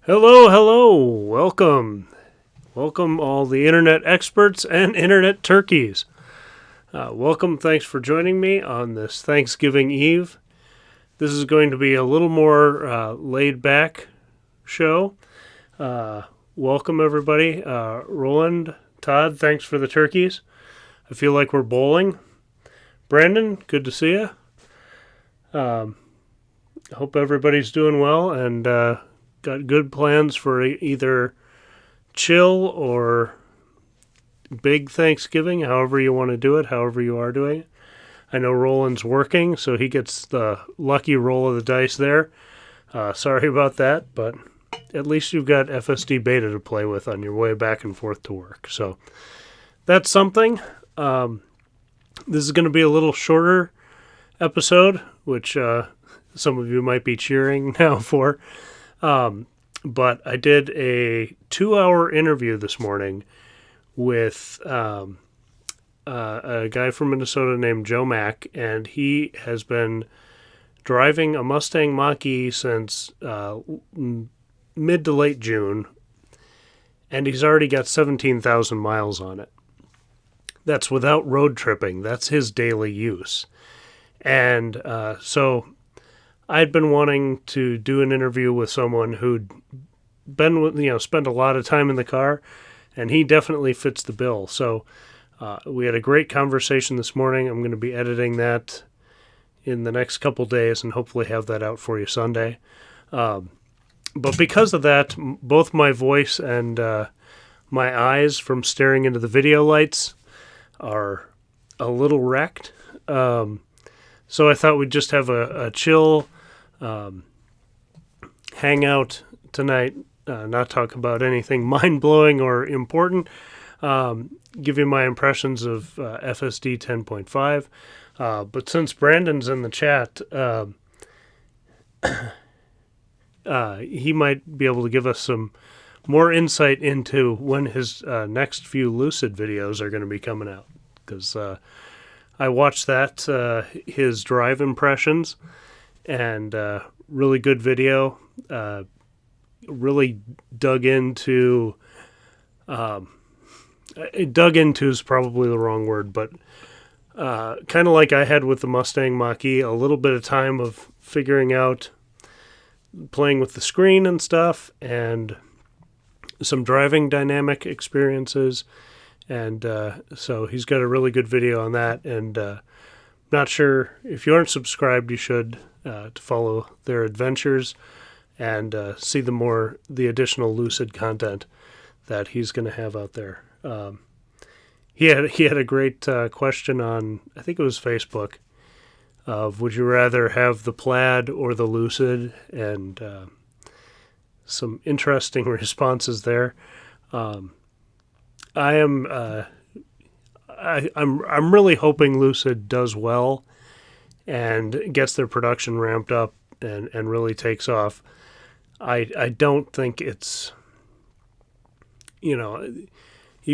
Hello, hello, welcome. Welcome all the internet experts and internet turkeys. Welcome, thanks for joining me on this Thanksgiving Eve. This is going to be a little more laid-back show. Welcome, everybody. Roland, Todd, thanks for the turkeys. I feel like we're bowling. Brandon, good to see you. Hope everybody's doing well and got good plans for either chill or big Thanksgiving, however you want to do it, however you are doing it. I know Roland's working, so he gets the lucky roll of the dice there. Sorry about that, but at least you've got FSD Beta to play with on your way back and forth to work. So that's something. This is going to be a little shorter episode, which some of you might be cheering now for. But I did a 2-hour interview this morning with a guy from Minnesota named Joe Mack, and he has been driving a Mustang Mach-E since mid to late June, and he's already got 17,000 miles on it. That's without road tripping. That's his daily use. And so I'd been wanting to do an interview with someone who'd been, spent a lot of time in the car, and he definitely fits the bill. So we had a great conversation this morning. I'm going to be editing that in the next couple days and hopefully have that out for you Sunday. But because of that, both my voice and my eyes from staring into the video lights are a little wrecked. So I thought we'd just have a chill hangout tonight, not talk about anything mind-blowing or important, give you my impressions of FSD 10.5. But since Brandon's in the chat, he might be able to give us some more insight into when his next few Lucid videos are going to be coming out. Because I watched that, his drive impressions, and really good video. Really dug into is probably the wrong word, but kind of like I had with the Mustang Mach-E, a little bit of time of figuring out, playing with the screen and stuff, and some driving dynamic experiences. And so he's got a really good video on that, and not sure, if you aren't subscribed, you should, to follow their adventures and see the additional Lucid content that he's going to have out there. He had a great question on, I think it was Facebook, of would you rather have the Plaid or the Lucid, and some interesting responses there. I'm really hoping Lucid does well and gets their production ramped up and really takes off. I don't think it's, you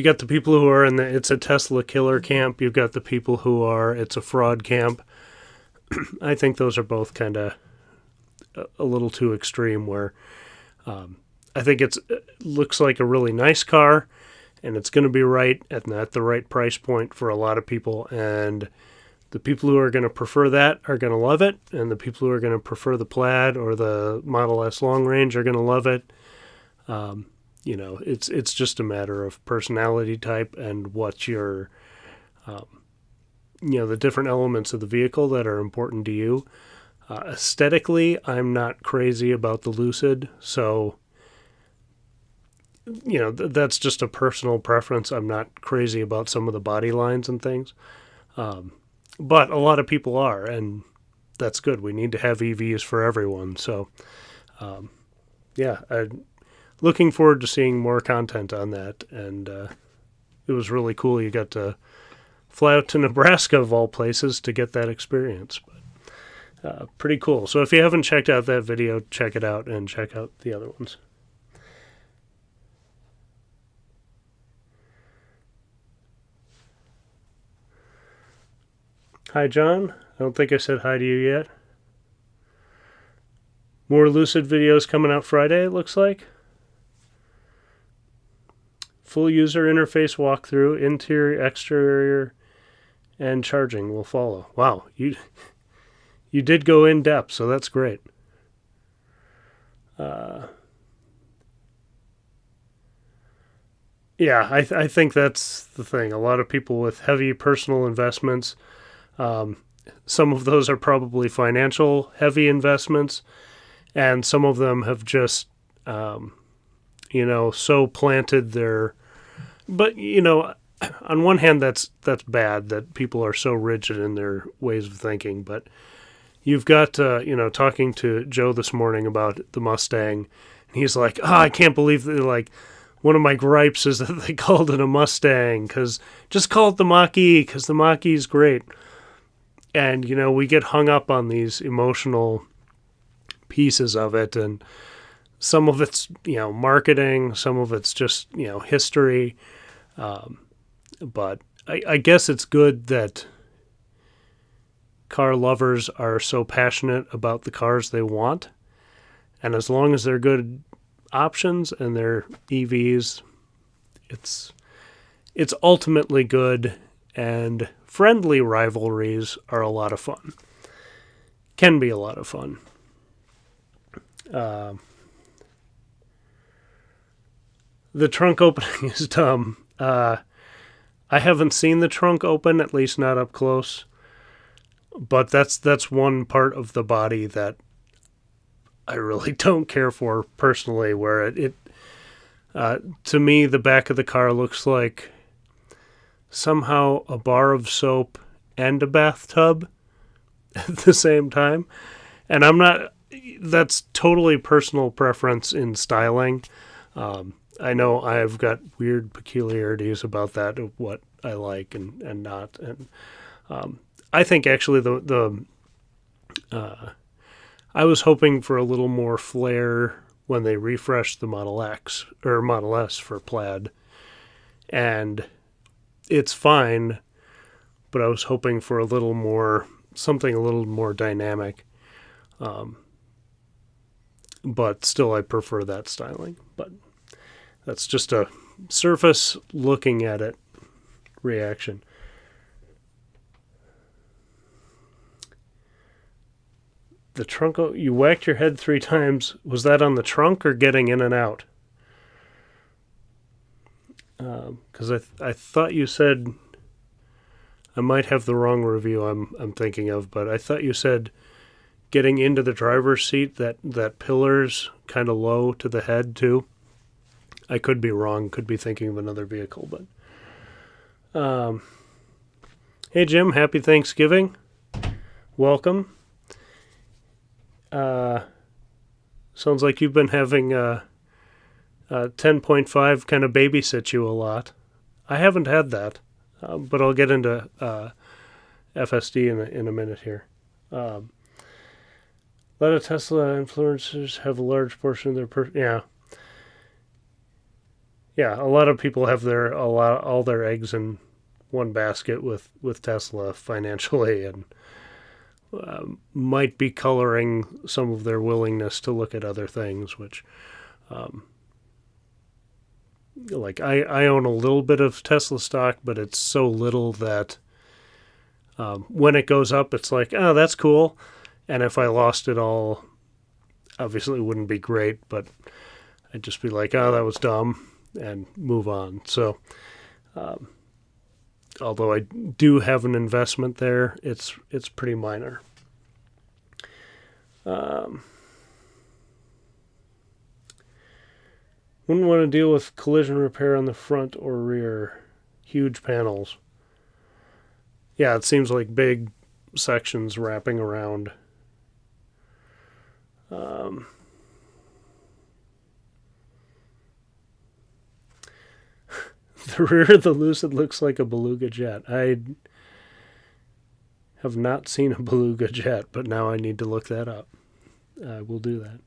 got the people who are in it's a Tesla killer camp. You've got the people who are, it's a fraud camp. I think those are both kind of a little too extreme, where I think it looks like a really nice car, and it's going to be right at the right price point for a lot of people. And the people who are going to prefer that are going to love it, and the people who are going to prefer the Plaid or the Model S Long Range are going to love it. It's just a matter of personality type and what your, the different elements of the vehicle that are important to you. Aesthetically, I'm not crazy about the Lucid, so that's just a personal preference. I'm not crazy about some of the body lines and things. But a lot of people are, and that's good. We need to have EVs for everyone. So, I'm looking forward to seeing more content on that. And it was really cool. You got to fly out to Nebraska, of all places, to get that experience. But pretty cool. So if you haven't checked out that video, check it out, and check out the other ones. Hi, John. I don't think I said hi to you yet. More Lucid videos coming out Friday, it looks like. Full user interface walkthrough, interior, exterior, and charging will follow. Wow, you did go in depth, so that's great. Yeah, I think that's the thing. A lot of people with heavy personal investments, some of those are probably financial heavy investments, and some of them have just, so planted their. But on one hand, that's bad that people are so rigid in their ways of thinking. But you've got, talking to Joe this morning about the Mustang, and he's like, I can't believe that, like, one of my gripes is that they called it a Mustang, because just call it the Mach-E, because the Mach-E is great. And, we get hung up on these emotional pieces of it, and some of it's, marketing, some of it's just, history. But I guess it's good that car lovers are so passionate about the cars they want. And as long as they're good options and they're EVs, it's ultimately good, and friendly rivalries are a lot of fun. Can be a lot of fun. The trunk opening is dumb. I haven't seen the trunk open, at least not up close. But that's one part of the body that I really don't care for personally, where it to me, the back of the car looks like somehow a bar of soap and a bathtub at the same time. And that's totally personal preference in styling. I know I've got weird peculiarities about that, of what I like and not. And I think actually I was hoping for a little more flair when they refreshed the Model X or Model S for plaid. And it's fine, but I was hoping for something a little more dynamic. But still, I prefer that styling. But that's just a surface looking at it reaction. The trunk, you whacked your head 3 times. Was that on the trunk or getting in and out? Because I thought you said, I might have the wrong review I'm thinking of, but I thought you said getting into the driver's seat, that pillar's kind of low to the head too. I could be wrong, could be thinking of another vehicle, but hey Jim, happy Thanksgiving. Welcome. Sounds like you've been having 10.5 kind of babysit you a lot. I haven't had that, but I'll get into FSD in a minute here. A lot of Tesla influencers have a large portion of their yeah. A lot of people have all their eggs in one basket with Tesla financially, and might be coloring some of their willingness to look at other things, which, like I own a little bit of Tesla stock, but it's so little that when it goes up, it's like, oh, that's cool. And if I lost it all, obviously it wouldn't be great, but I'd just be like, oh, that was dumb, and move on. So, although I do have an investment there, it's pretty minor. Wouldn't want to deal with collision repair on the front or rear. Huge panels. Yeah, it seems like big sections wrapping around. The rear of the Lucid looks like a Beluga jet. I have not seen a Beluga jet, but now I need to look that up. I will do that.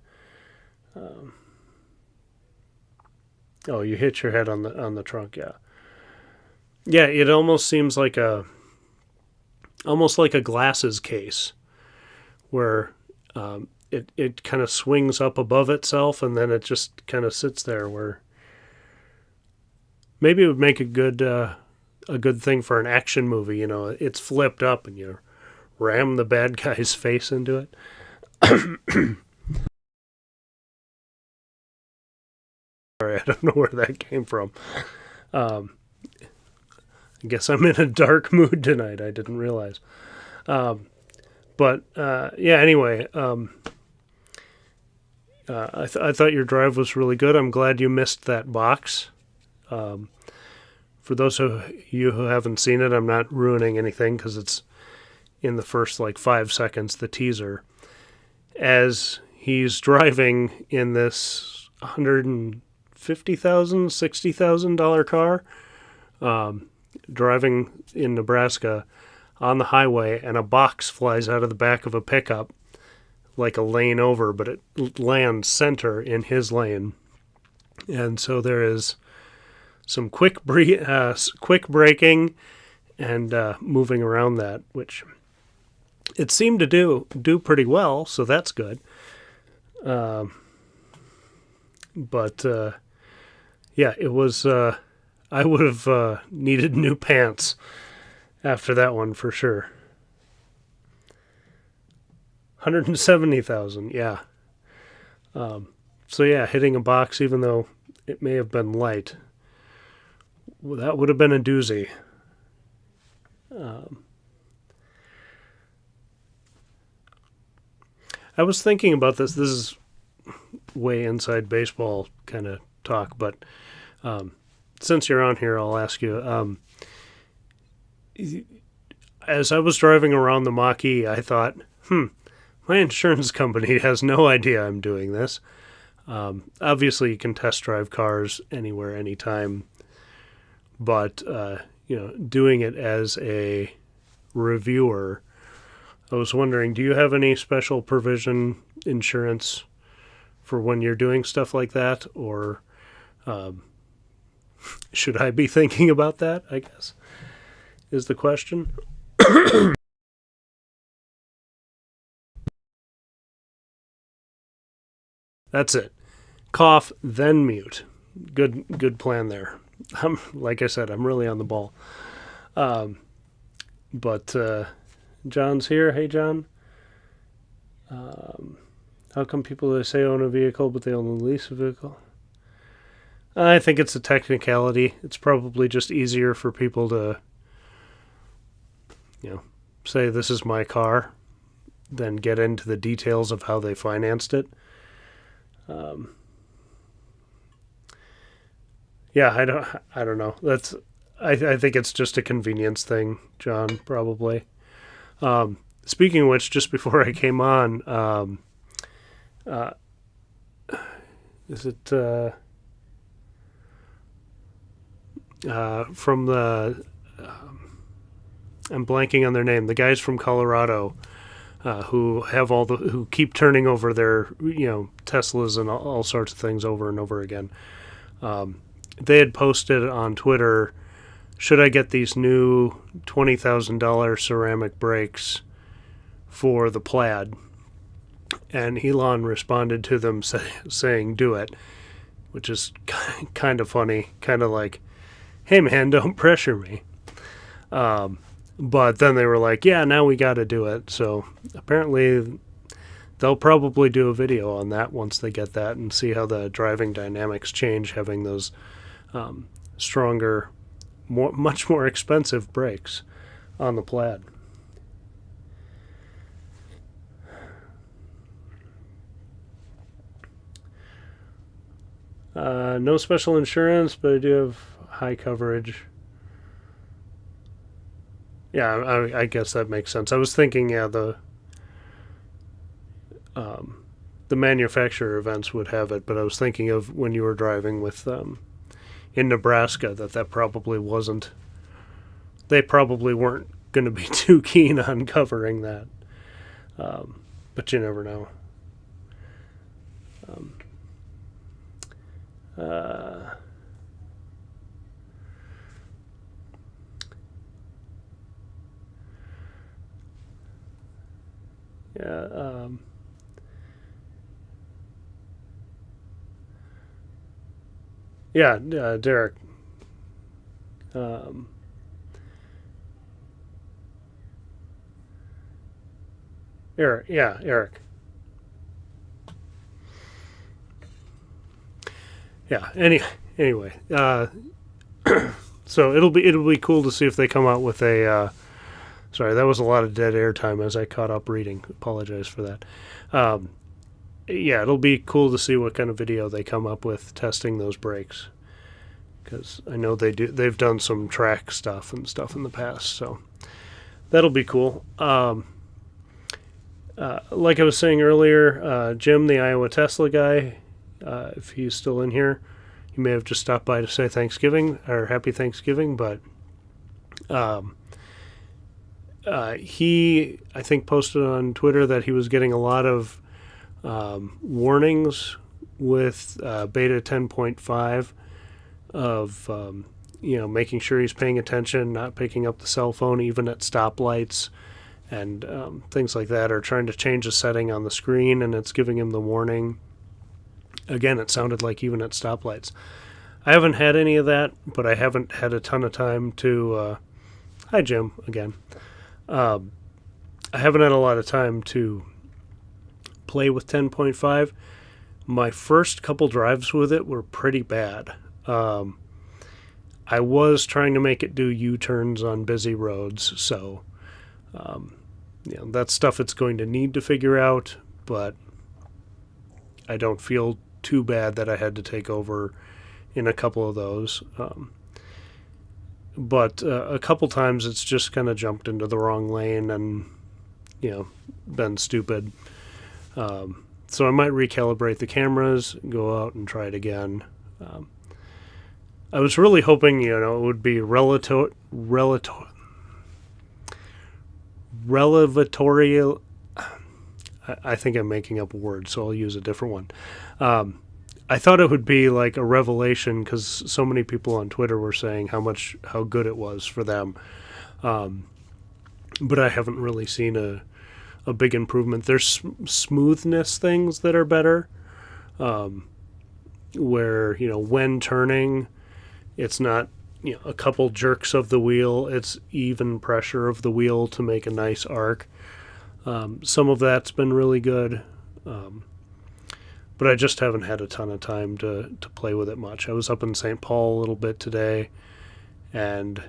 Oh, you hit your head on the trunk, yeah. Yeah, it almost seems like a glasses case, where it kind of swings up above itself and then it just kind of sits there. Where Maybe it would make a good thing for an action movie. You know, it's flipped up and you ram the bad guy's face into it. Sorry, I don't know where that came from. I guess I'm in a dark mood tonight. I didn't realize. Anyway, I thought your drive was really good. I'm glad you missed that box. For those of you who haven't seen it, I'm not ruining anything because it's in the first 5 seconds, the teaser. As he's driving in this $150,000, $60,000 car, driving in Nebraska on the highway, and a box flies out of the back of a pickup like a lane over, but it lands center in his lane. And so there is some quick braking and moving around that, which it seemed to do pretty well, so that's good. It was. I would have needed new pants after that one for sure. 170,000, yeah. Hitting a box, even though it may have been light, that would have been a doozy. I was thinking about this. This is way inside baseball kind of talk, but since you're on here, I'll ask you. As I was driving around the Mach-E, I thought, my insurance company has no idea I'm doing this. Obviously, you can test drive cars anywhere, anytime. But, doing it as a reviewer, I was wondering, do you have any special provision insurance for when you're doing stuff like that? Or should I be thinking about that, I guess, is the question. That's it. Cough, then mute. Good plan there. Like I said, I'm really on the ball. John's here. Hey, John. How come people they say own a vehicle, but they only lease a vehicle? I think it's a technicality. It's probably just easier for people to, say this is my car, than get into the details of how they financed it. I don't know. I think it's just a convenience thing, John, probably. Speaking of which, just before I came on, is it from the? I'm blanking on their name. The guys from Colorado who keep turning over their Teslas and all sorts of things over and over again. They had posted on Twitter, should I get these new $20,000 ceramic brakes for the Plaid? And Elon responded to them saying, do it, which is kind of funny, kind of like, hey man, don't pressure me. But then they were like, yeah, now we got to do it. So apparently they'll probably do a video on that once they get that and see how the driving dynamics change having those stronger, much more expensive brakes on the Plaid. No special insurance, but I do have high coverage. Yeah, I guess that makes sense. I was thinking, the manufacturer events would have it, but I was thinking of when you were driving with in Nebraska that probably wasn't. They probably weren't going to be too keen on covering that, but you never know. Derek. Eric, yeah, Eric. Yeah. Anyway, so it'll be cool to see if they come out with a. Sorry, that was a lot of dead air time as I caught up reading. Apologize for that. Um, yeah, it'll be cool to see what kind of video they come up with testing those brakes, because I know they do. They've done some track stuff and stuff in the past, so that'll be cool. Like I was saying earlier, Jim, the Iowa Tesla guy, if he's still in here, he may have just stopped by to say Thanksgiving or Happy Thanksgiving, but he, I think, posted on Twitter that he was getting a lot of warnings with Beta 10.5 of making sure he's paying attention, not picking up the cell phone even at stoplights, and things like that, or trying to change a setting on the screen and it's giving him the warning. Again, it sounded like even at stoplights. I haven't had any of that, but I haven't had a ton of time to... hi, Jim, again. I haven't had a lot of time to play with 10.5. My first couple drives with it were pretty bad. I was trying to make it do U-turns on busy roads, so that's stuff it's going to need to figure out, but I don't feel too bad that I had to take over in a couple of those. But a couple times it's just kind of jumped into the wrong lane and, been stupid. So I might recalibrate the cameras, go out and try it again. I was really hoping, it would be relevatory. I think I'm making up a word, so I'll use a different one. I thought it would be like a revelation because so many people on Twitter were saying how good it was for them. But I haven't really seen a big improvement. There's smoothness things that are better, where, when turning, it's not, a couple jerks of the wheel. It's even pressure of the wheel to make a nice arc. Some of that's been really good. But I just haven't had a ton of time to play with it much. I was up in St. Paul a little bit today, and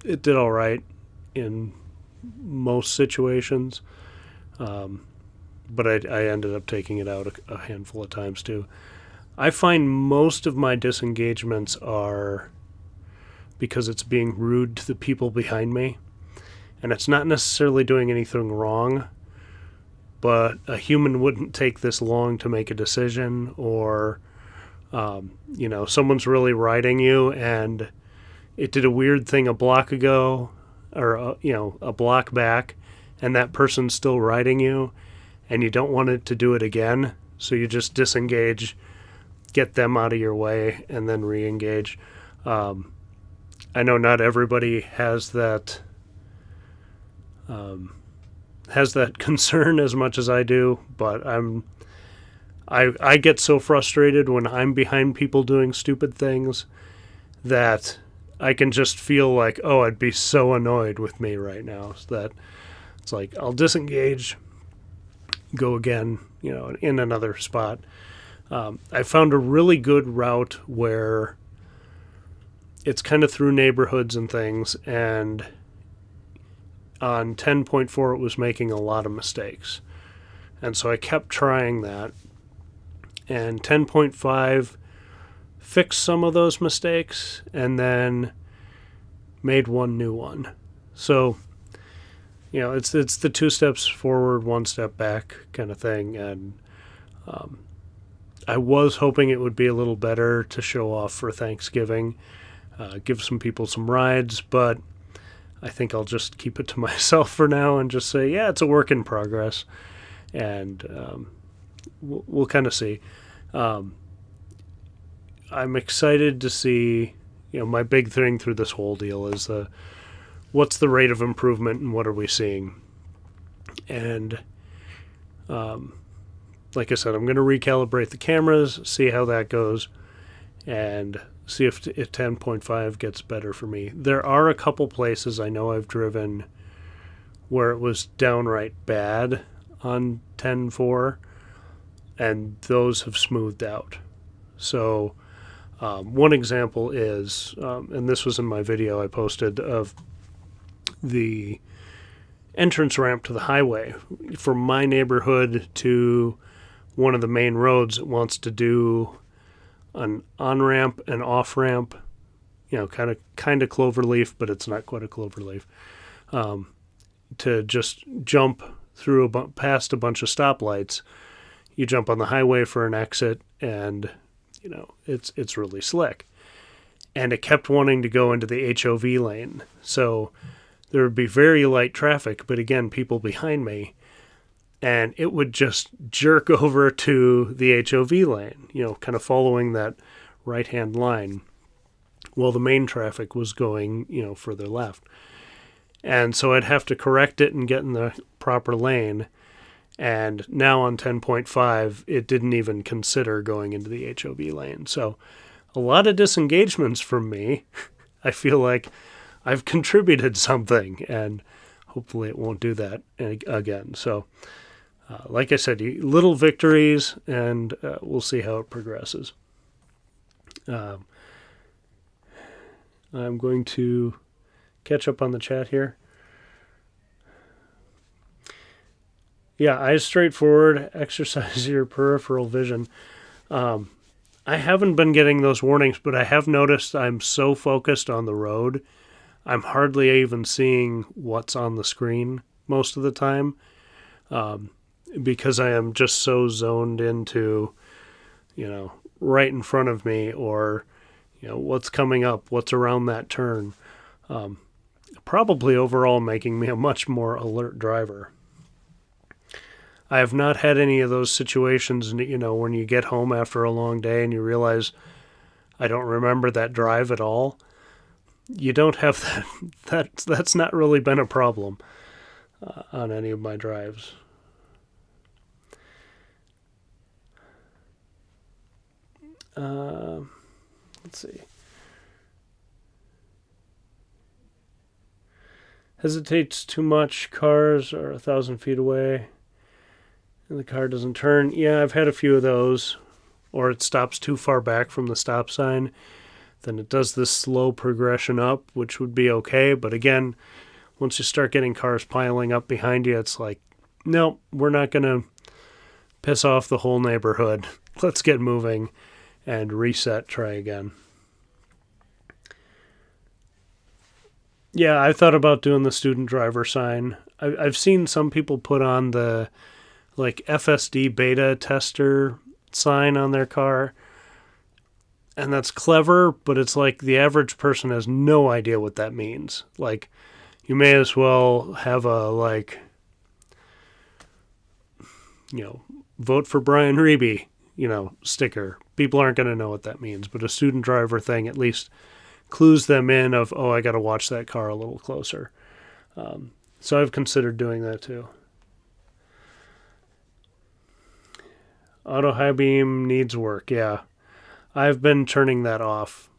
it did all right in most situations. But I ended up taking it out a handful of times too. I find most of my disengagements are because it's being rude to the people behind me. And it's not necessarily doing anything wrong, but a human wouldn't take this long to make a decision, or, someone's really riding you and it did a weird thing a block ago, or, a block back, and that person's still riding you and you don't want it to do it again. So you just disengage, get them out of your way, and then re-engage. I know not everybody has that concern as much as I do, but I get so frustrated when I'm behind people doing stupid things that I can just feel like, oh, I'd be so annoyed with me right now. So that it's like I'll disengage, go again, in another spot. I found a really good route where it's kind of through neighborhoods and things, and on 10.4 it was making a lot of mistakes. And so I kept trying that. And 10.5 fixed some of those mistakes and then made one new one. So, it's the 2 steps forward, 1 step back kind of thing. And I was hoping it would be a little better to show off for Thanksgiving, give some people some rides, but I think I'll just keep it to myself for now and just say, yeah, it's a work in progress. And we'll kind of see. I'm excited to see, my big thing through this whole deal is what's the rate of improvement and what are we seeing? And like I said, I'm going to recalibrate the cameras, see how that goes. and see if 10.5 gets better for me. There are a couple places I know I've driven where it was downright bad on 10.4, and those have smoothed out. So one example is, and this was in my video I posted, of the entrance ramp to the highway. From my neighborhood to one of the main roads, it wants to do an on-ramp and off-ramp, kind of cloverleaf, but it's not quite a cloverleaf, to just jump through past a bunch of stoplights. You jump on the highway for an exit, and it's really slick. And it kept wanting to go into the HOV lane, so there would be very light traffic, but again, people behind me, and it would just jerk over to the HOV lane, kind of following that right-hand line, while the main traffic was going, further left. And so I'd have to correct it and get in the proper lane. And now on 10.5, it didn't even consider going into the HOV lane. So a lot of disengagements from me. I feel like I've contributed something, and hopefully it won't do that again. So like I said, little victories, and we'll see how it progresses. I'm going to catch up on the chat here. Yeah, eyes straight forward, exercise your peripheral vision. I haven't been getting those warnings, but I have noticed I'm so focused on the road, I'm hardly even seeing what's on the screen most of the time, because I am just so zoned into, right in front of me, or, what's coming up, what's around that turn. Probably overall making me a much more alert driver. I have not had any of those situations, when you get home after a long day and you realize I don't remember that drive at all. You don't have that. That's not really been a problem on any of my drives. Let's see. Hesitates too much. Cars are 1,000 feet away, and the car doesn't turn. Yeah, I've had a few of those. Or it stops too far back from the stop sign. Then it does this slow progression up, which would be okay. But again, once you start getting cars piling up behind you, it's like, no, we're not going to piss off the whole neighborhood. Let's get moving and reset, try again. Yeah, I thought about doing the student driver sign. I've seen some people put on the FSD Beta tester sign on their car. And that's clever, but it's like the average person has no idea what that means. Like, you may as well have a, vote for Brian Reeby, sticker. People aren't going to know what that means, but a student driver thing at least clues them in of, oh, I got to watch that car a little closer. So I've considered doing that too. Auto high beam needs work, yeah. I've been turning that off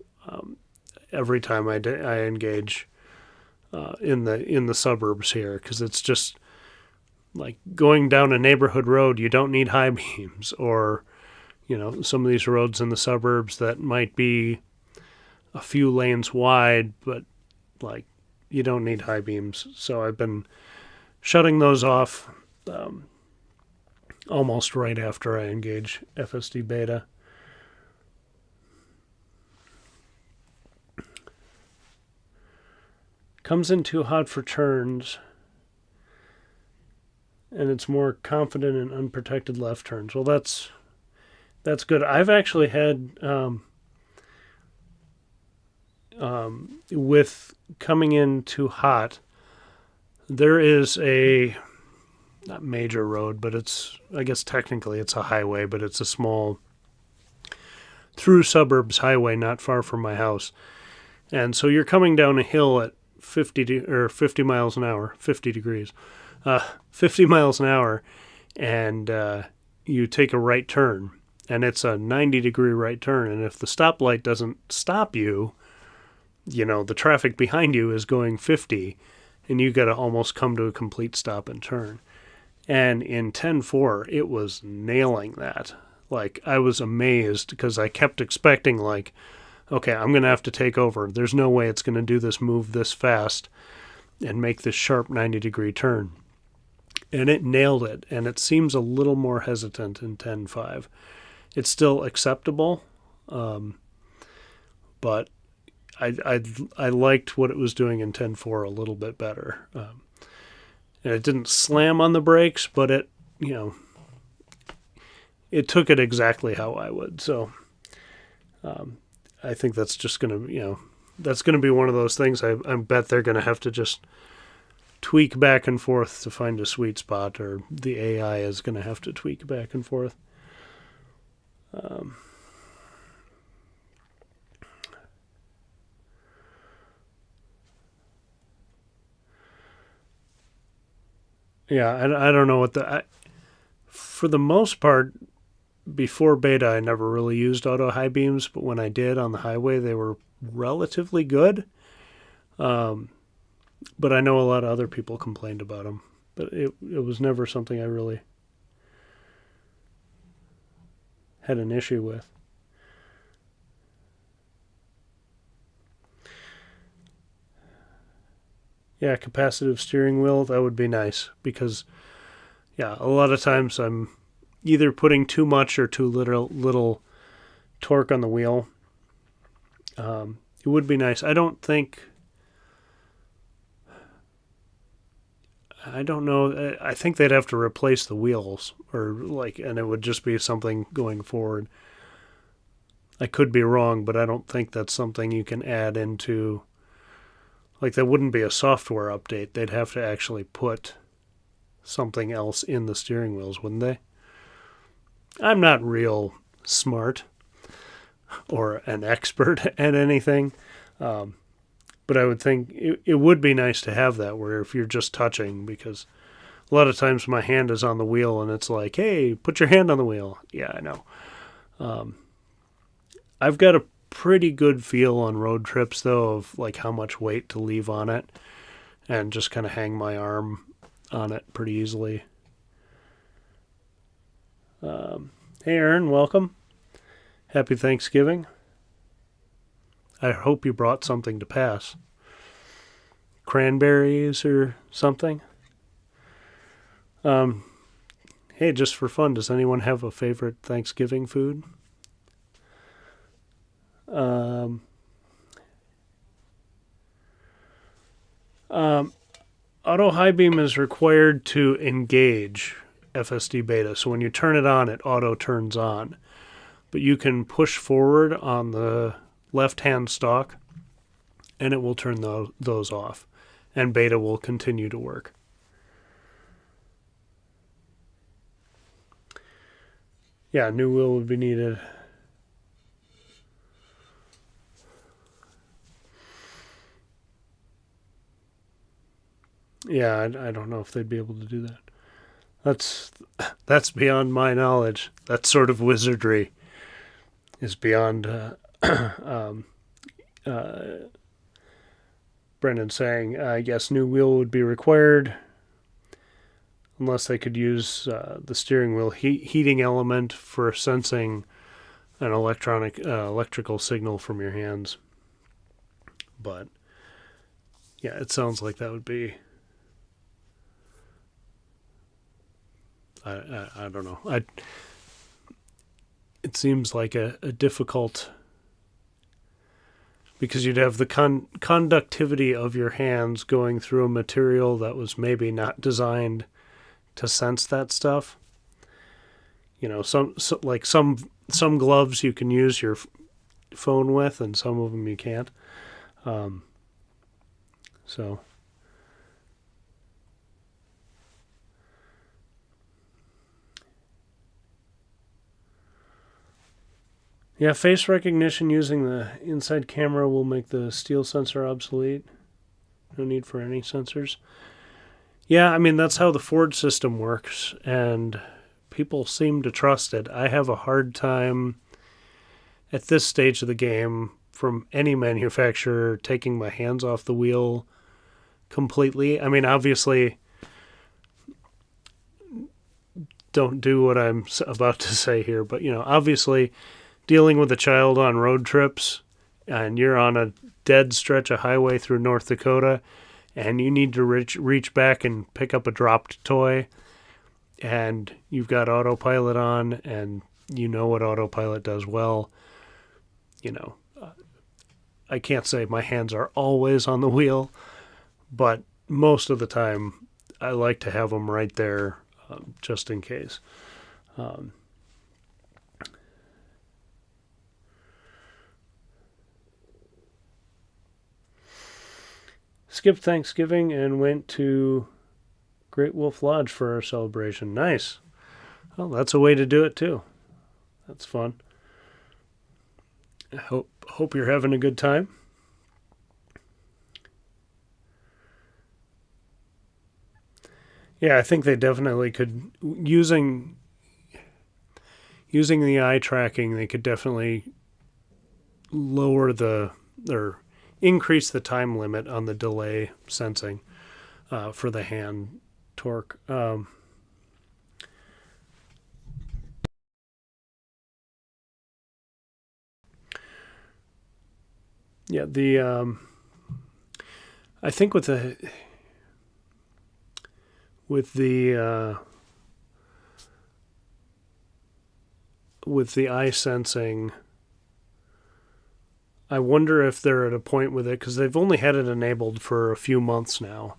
every time I engage in the suburbs here, because it's just like going down a neighborhood road. You don't need high beams, or some of these roads in the suburbs that might be a few lanes wide, but you don't need high beams. So I've been shutting those off almost right after I engage FSD Beta. Comes in too hot for turns, and it's more confident in unprotected left turns. Well, that's good. I've actually had, with coming in too hot, there is a, not major road, but I guess technically it's a highway, but it's a small through suburbs highway not far from my house. And so you're coming down a hill at 50 miles an hour, 50 degrees, 50 miles an hour, and you take a right turn, and it's a 90-degree right turn, and if the stoplight doesn't stop you, the traffic behind you is going 50, and you got to almost come to a complete stop and turn. And in 10.4, it was nailing that. Like, I was amazed because I kept expecting, like, okay, I'm going to have to take over. There's no way it's going to do this move this fast and make this sharp 90-degree turn. And it nailed it, and it seems a little more hesitant in 10.5. It's still acceptable, but I liked what it was doing in 10.4 a little bit better. And it didn't slam on the brakes, but it took it exactly how I would. So I think that's just going to, that's going to be one of those things I bet they're going to have to just tweak back and forth to find a sweet spot, or the AI is going to have to tweak back and forth. Yeah, I don't know what for the most part, before beta, I never really used auto high beams, but when I did on the highway, they were relatively good. But I know a lot of other people complained about them. But it was never something I really had an issue with. Yeah, capacitive steering wheel, that would be nice. Because, yeah, a lot of times I'm either putting too much or too little torque on the wheel. It would be nice. I don't know. I think they'd have to replace the wheels, and it would just be something going forward. I could be wrong, but I don't think that's something you can add into. Like, that wouldn't be a software update. They'd have to actually put something else in the steering wheels, wouldn't they? I'm not real smart or an expert at anything. But I would think it would be nice to have that, where if you're just touching, because a lot of times my hand is on the wheel and it's like, hey, put your hand on the wheel. Yeah, I know. I've got a pretty good feel on road trips, though, of like how much weight to leave on it, and just kind of hang my arm on it pretty easily. Hey, Aaron, welcome. Happy Thanksgiving. I hope you brought something to pass. Cranberries or something. Hey, just for fun, does anyone have a favorite Thanksgiving food? Auto high beam is required to engage FSD Beta. So when you turn it on, it auto turns on. But you can push forward on the left-hand stalk, and it will turn those off. And Beta will continue to work. Yeah, new wheel would be needed. Yeah, I don't know if they'd be able to do that. That's beyond my knowledge. That sort of wizardry is beyond Brendan saying, yes, new wheel would be required unless they could use the steering wheel heating element for sensing an electrical signal from your hands. But yeah, it sounds like that would be. I don't know. It seems like a difficult, because you'd have the conductivity of your hands going through a material that was maybe not designed to sense that stuff. Some gloves you can use your phone with, and some of them you can't. So. Yeah, face recognition using the inside camera will make the steel sensor obsolete. No need for any sensors. Yeah, I mean, that's how the Ford system works, and people seem to trust it. I have a hard time at this stage of the game from any manufacturer taking my hands off the wheel completely. I mean, obviously, don't do what I'm about to say here, but, obviously dealing with a child on road trips and you're on a dead stretch of highway through North Dakota and you need to reach back and pick up a dropped toy and you've got autopilot on and you know what autopilot does well, I can't say my hands are always on the wheel, but most of the time I like to have them right there just in case. Skipped Thanksgiving and went to Great Wolf Lodge for our celebration. Nice. Well, that's a way to do it too. That's fun. I hope you're having a good time. Yeah, I think they definitely could, using the eye tracking, they could definitely lower or increase the time limit on the delay sensing for the hand torque. Yeah, I think with the eye sensing, I wonder if they're at a point with it, because they've only had it enabled for a few months now.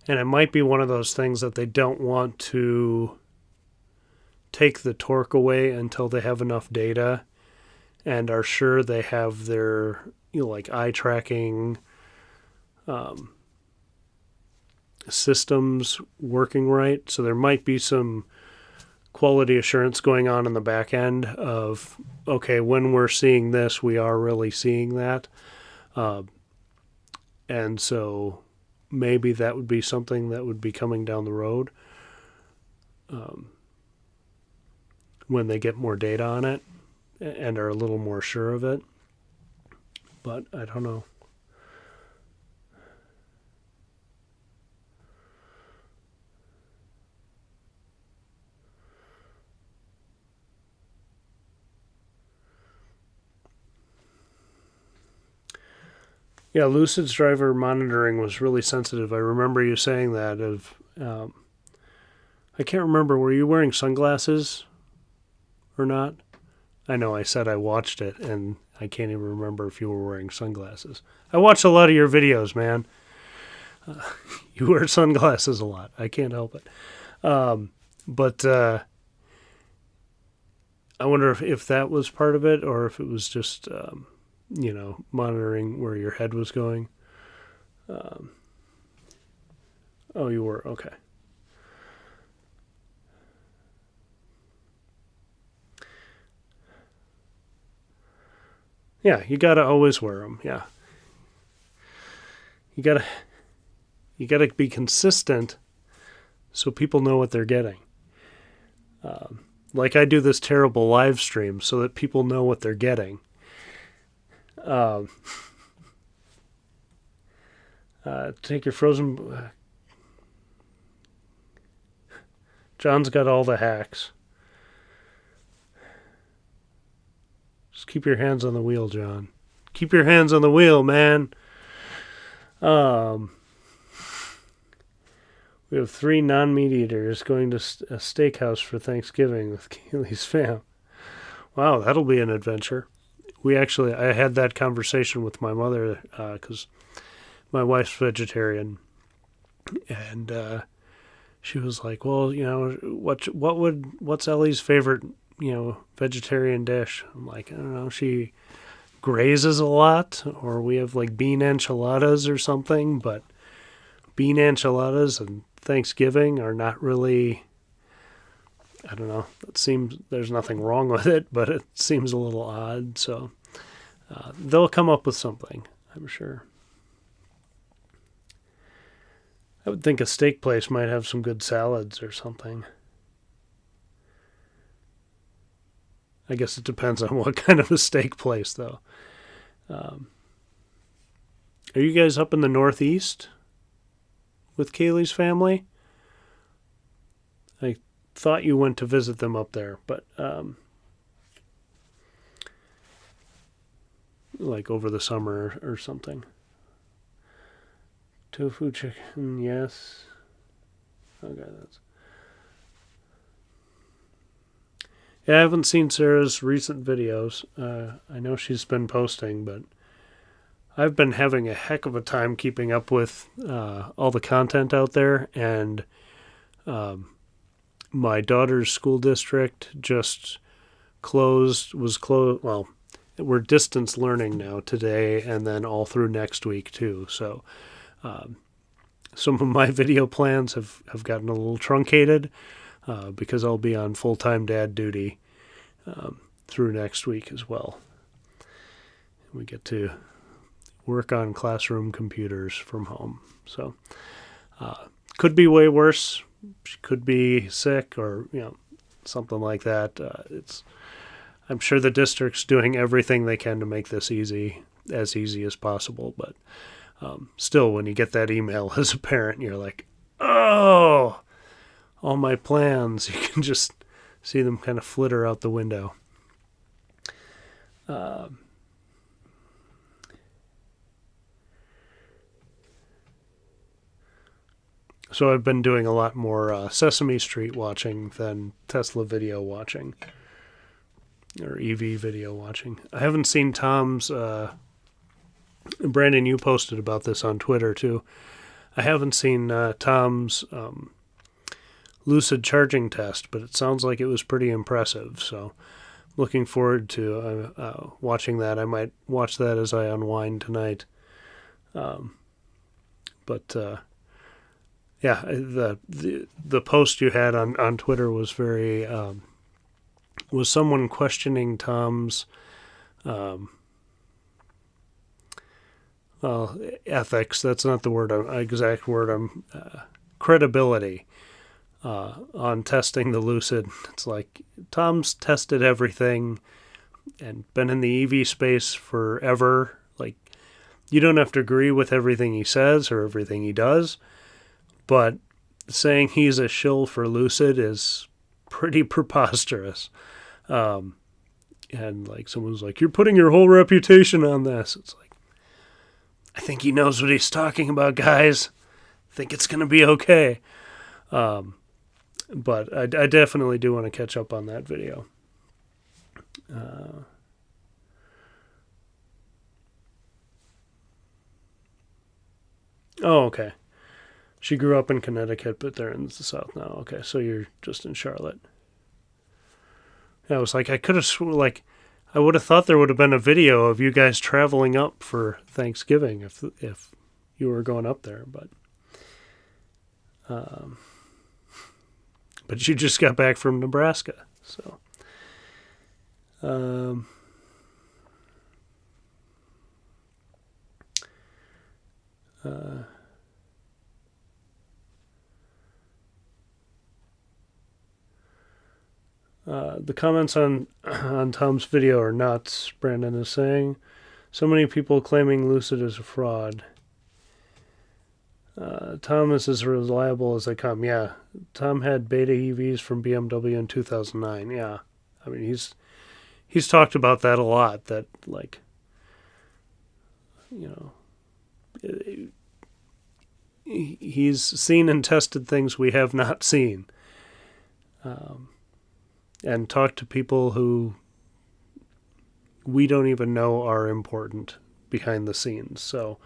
And it might be one of those things that they don't want to take the torque away until they have enough data and are sure they have their, like eye tracking systems working right. So there might be some quality assurance going on in the back end of, okay, when we're seeing this, we are really seeing that. And so maybe that would be something that would be coming down the road when they get more data on it and are a little more sure of it. But I don't know. Yeah, Lucid's driver monitoring was really sensitive. I remember you saying that. I can't remember, were you wearing sunglasses or not? I know I said I watched it, and I can't even remember if you were wearing sunglasses. I watch a lot of your videos, man. You wear sunglasses a lot. I can't help it. But I wonder if that was part of it, or if it was just monitoring where your head was going. Oh, you were? Okay. Yeah, you gotta always wear them. Yeah. You gotta be consistent so people know what they're getting. Like I do this terrible live stream so that people know what they're getting. Take your frozen. John's got all the hacks. Just keep your hands on the wheel, John. Keep your hands on the wheel, man. We have 3 non-meat eaters going to a steakhouse for Thanksgiving with Kaylee's fam. Wow, that'll be an adventure. I had that conversation with my mother because my wife's vegetarian, and she was like, "Well, what's Ellie's favorite, vegetarian dish?" I'm like, I don't know. She grazes a lot, or we have like bean enchiladas or something, but bean enchiladas and Thanksgiving are not really. I don't know. It seems there's nothing wrong with it, but it seems a little odd. So they'll come up with something, I'm sure. I would think a steak place might have some good salads or something. I guess it depends on what kind of a steak place, though. Are you guys up in the Northeast with Kaylee's family? I thought you went to visit them up there, but like over the summer or something. Tofu chicken, yes. Okay, yeah, I haven't seen Sarah's recent videos. I know she's been posting, but I've been having a heck of a time keeping up with all the content out there, and my daughter's school district just was closed. Well, we're distance learning now today, and then all through next week too. So some of my video plans have gotten a little truncated because I'll be on full-time dad duty through next week as well. We get to work on classroom computers from home. So could be way worse. She could be sick or something like that. I'm sure the district's doing everything they can to make this as easy as possible. But still, when you get that email as a parent, you're like, oh, all my plans. You can just see them kind of flitter out the window. So I've been doing a lot more Sesame Street watching than Tesla video watching. Or EV video watching. I haven't seen Tom's... Brandon, you posted about this on Twitter too. I haven't seen Tom's lucid charging test, but it sounds like it was pretty impressive. So looking forward to watching that. I might watch that as I unwind tonight. Yeah, the post you had on Twitter was very was someone questioning Tom's ethics. That's not the exact word. Credibility on testing the Lucid. It's like Tom's tested everything and been in the EV space forever. Like, you don't have to agree with everything he says or everything he does, but saying he's a shill for Lucid is pretty preposterous. And like someone's like, you're putting your whole reputation on this. It's like, I think he knows what he's talking about, guys. I think it's going to be okay. But I definitely do want to catch up on that video. Oh, okay. She grew up in Connecticut, but they're in the South now. Okay, so you're just in Charlotte. I was like, I could have I would have thought there would have been a video of you guys traveling up for Thanksgiving if you were going up there, but you just got back from Nebraska, so. The comments on Tom's video are nuts, Brandon is saying. So many people claiming Lucid is a fraud. Tom is as reliable as they come. Yeah, Tom had beta EVs from BMW in 2009. Yeah, I mean, he's talked about that a lot, that, like, he's seen and tested things we have not seen. And talk to people who we don't even know are important behind the scenes. So,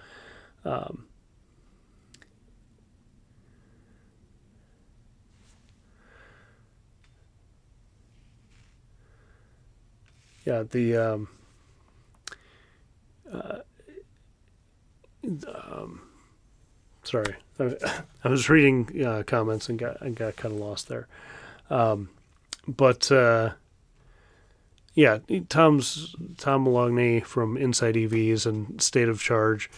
yeah, sorry, I was reading comments and got kind of lost there. But yeah, Tom Malogney from Inside EVs and State of Charge,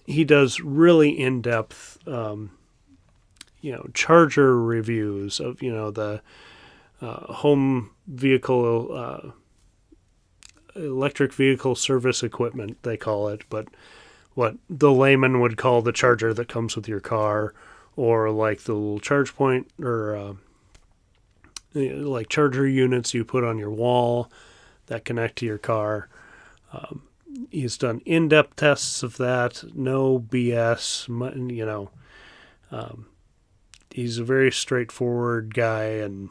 he does really in-depth, charger reviews of, the home vehicle electric vehicle service equipment, they call it, but what the layman would call the charger that comes with your car, or like the little charge point, or like charger units you put on your wall that connect to your car. He's done in-depth tests of that, no BS, he's a very straightforward guy, and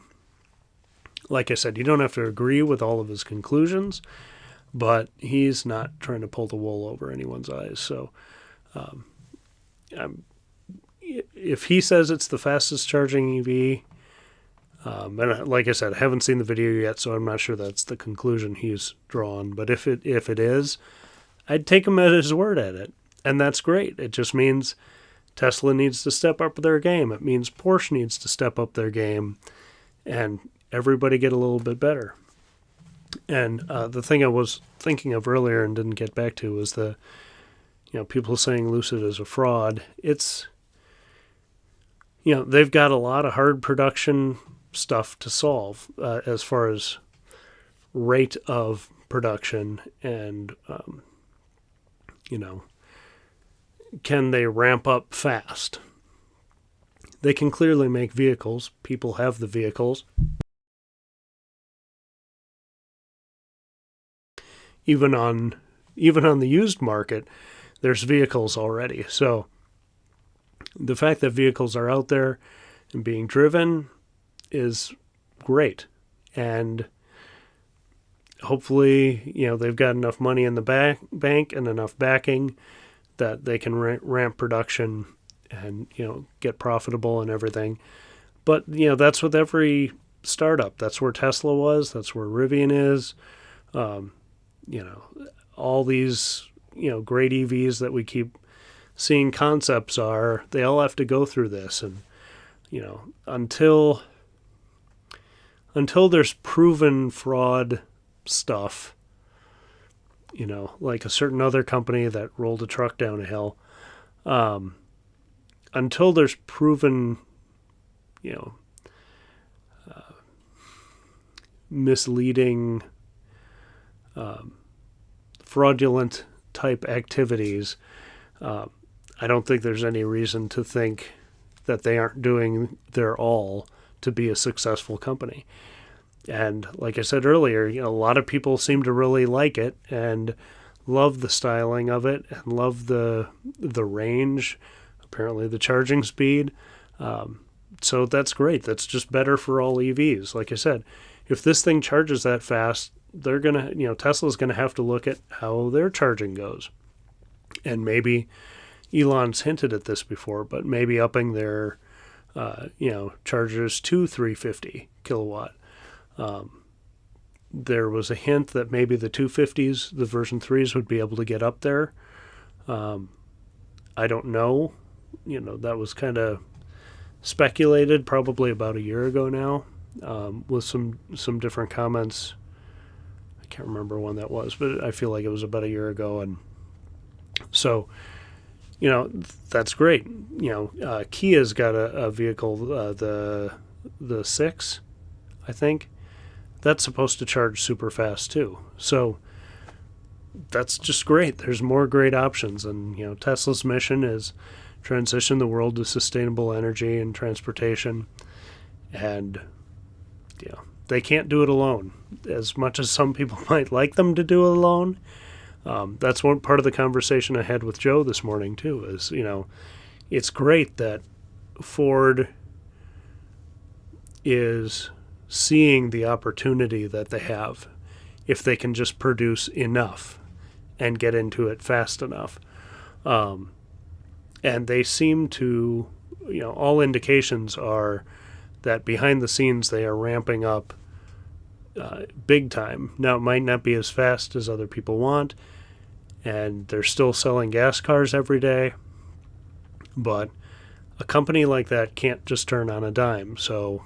like I said, you don't have to agree with all of his conclusions, but he's not trying to pull the wool over anyone's eyes. So if he says it's the fastest charging EV, and like I said, I haven't seen the video yet, so I'm not sure that's the conclusion he's drawn. But if it is, I'd take him at his word at it, and that's great. It just means Tesla needs to step up their game. It means Porsche needs to step up their game, and everybody get a little bit better. And the thing I was thinking of earlier and didn't get back to was the, people saying Lucid is a fraud. It's, they've got a lot of hard production stuff to solve as far as rate of production and, can they ramp up fast? They can clearly make vehicles. People have the vehicles. Even on the used market, there's vehicles already. So the fact that vehicles are out there and being driven is great. And hopefully, they've got enough money in the bank and enough backing that they can ramp production and, get profitable and everything. But, that's with every startup. That's where Tesla was. That's where Rivian is. All these, great EVs that we keep seeing concepts are, they all have to go through this. And, until there's proven fraud stuff, like a certain other company that rolled a truck down a hill, until there's proven, misleading, fraudulent type activities, I don't think there's any reason to think that they aren't doing their all to be a successful company. And like I said earlier, a lot of people seem to really like it and love the styling of it and love the range, apparently the charging speed. So that's great. That's just better for all EVs. Like I said, if this thing charges that fast, they're going to, Tesla's going to have to look at how their charging goes. And maybe Elon's hinted at this before, but maybe upping their, chargers to 350 kilowatt. There was a hint that maybe the 250s, the version 3s, would be able to get up there. I don't know. That was kind of speculated probably about a year ago now, with some different comments. I can't remember when that was, but I feel like it was about a year ago. And so, that's great. Kia's got a vehicle, the 6, I think. That's supposed to charge super fast too. So that's just great. There's more great options. And, Tesla's mission is transition the world to sustainable energy and transportation. And, they can't do it alone. As much as some people might like them to do it alone, that's one part of the conversation I had with Joe this morning too, is, it's great that Ford is seeing the opportunity that they have if they can just produce enough and get into it fast enough. And they seem to, all indications are that behind the scenes they are ramping up big time. Now, it might not be as fast as other people want, and they're still selling gas cars every day, but a company like that can't just turn on a dime. So,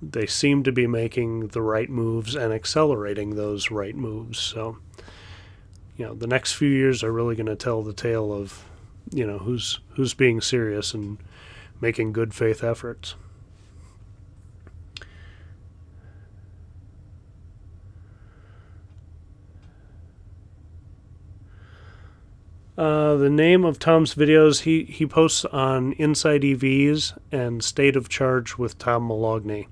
they seem to be making the right moves and accelerating those right moves. So, the next few years are really going to tell the tale of, who's being serious and making good faith efforts. The name of Tom's videos, he posts on Inside EVs and State of Charge with Tom Moloughney.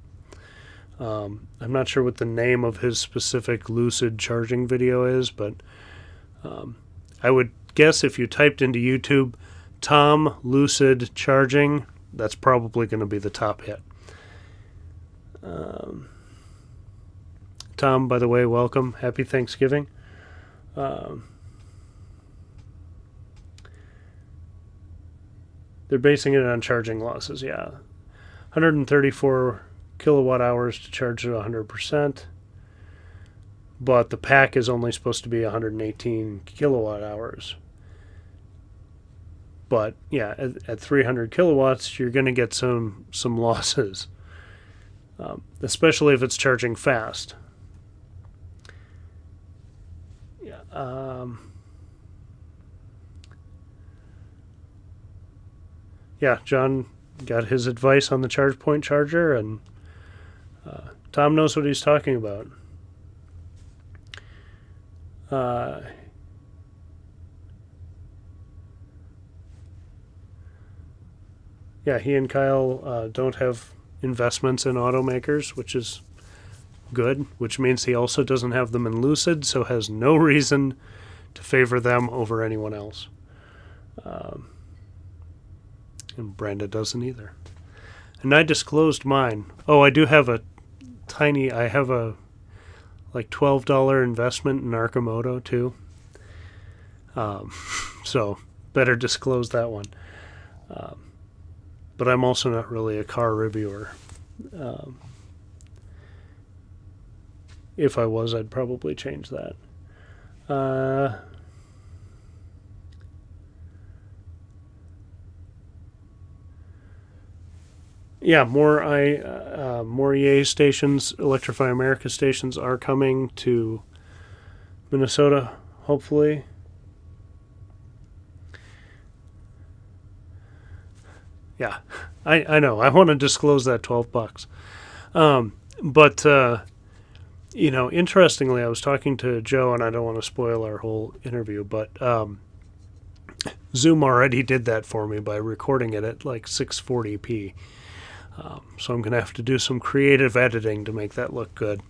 I'm not sure what the name of his specific lucid charging video is, but I would guess if you typed into YouTube Tom Lucid Charging, that's probably going to be the top hit. Tom, by the way, welcome. Happy Thanksgiving. They're basing it on charging losses, yeah. 134 kilowatt hours to charge at 100%. But the pack is only supposed to be 118 kilowatt hours. But yeah, at 300 kilowatts, you're going to get some losses, especially if it's charging fast. Yeah. Yeah, John got his advice on the ChargePoint charger, and Tom knows what he's talking about. Yeah, he and Kyle don't have investments in automakers, which is good, which means he also doesn't have them in Lucid, so has no reason to favor them over anyone else. And Brenda doesn't either. And I disclosed mine. Oh, I do have a like $12 investment in Arcimoto too. So better disclose that one. But I'm also not really a car reviewer. If I was, I'd probably change that. Yeah, more EA stations, Electrify America stations are coming to Minnesota, hopefully. Yeah, I know. I want to disclose that $12. But interestingly, I was talking to Joe, and I don't want to spoil our whole interview, but Zoom already did that for me by recording it at like 640p. So I'm going to have to do some creative editing to make that look good.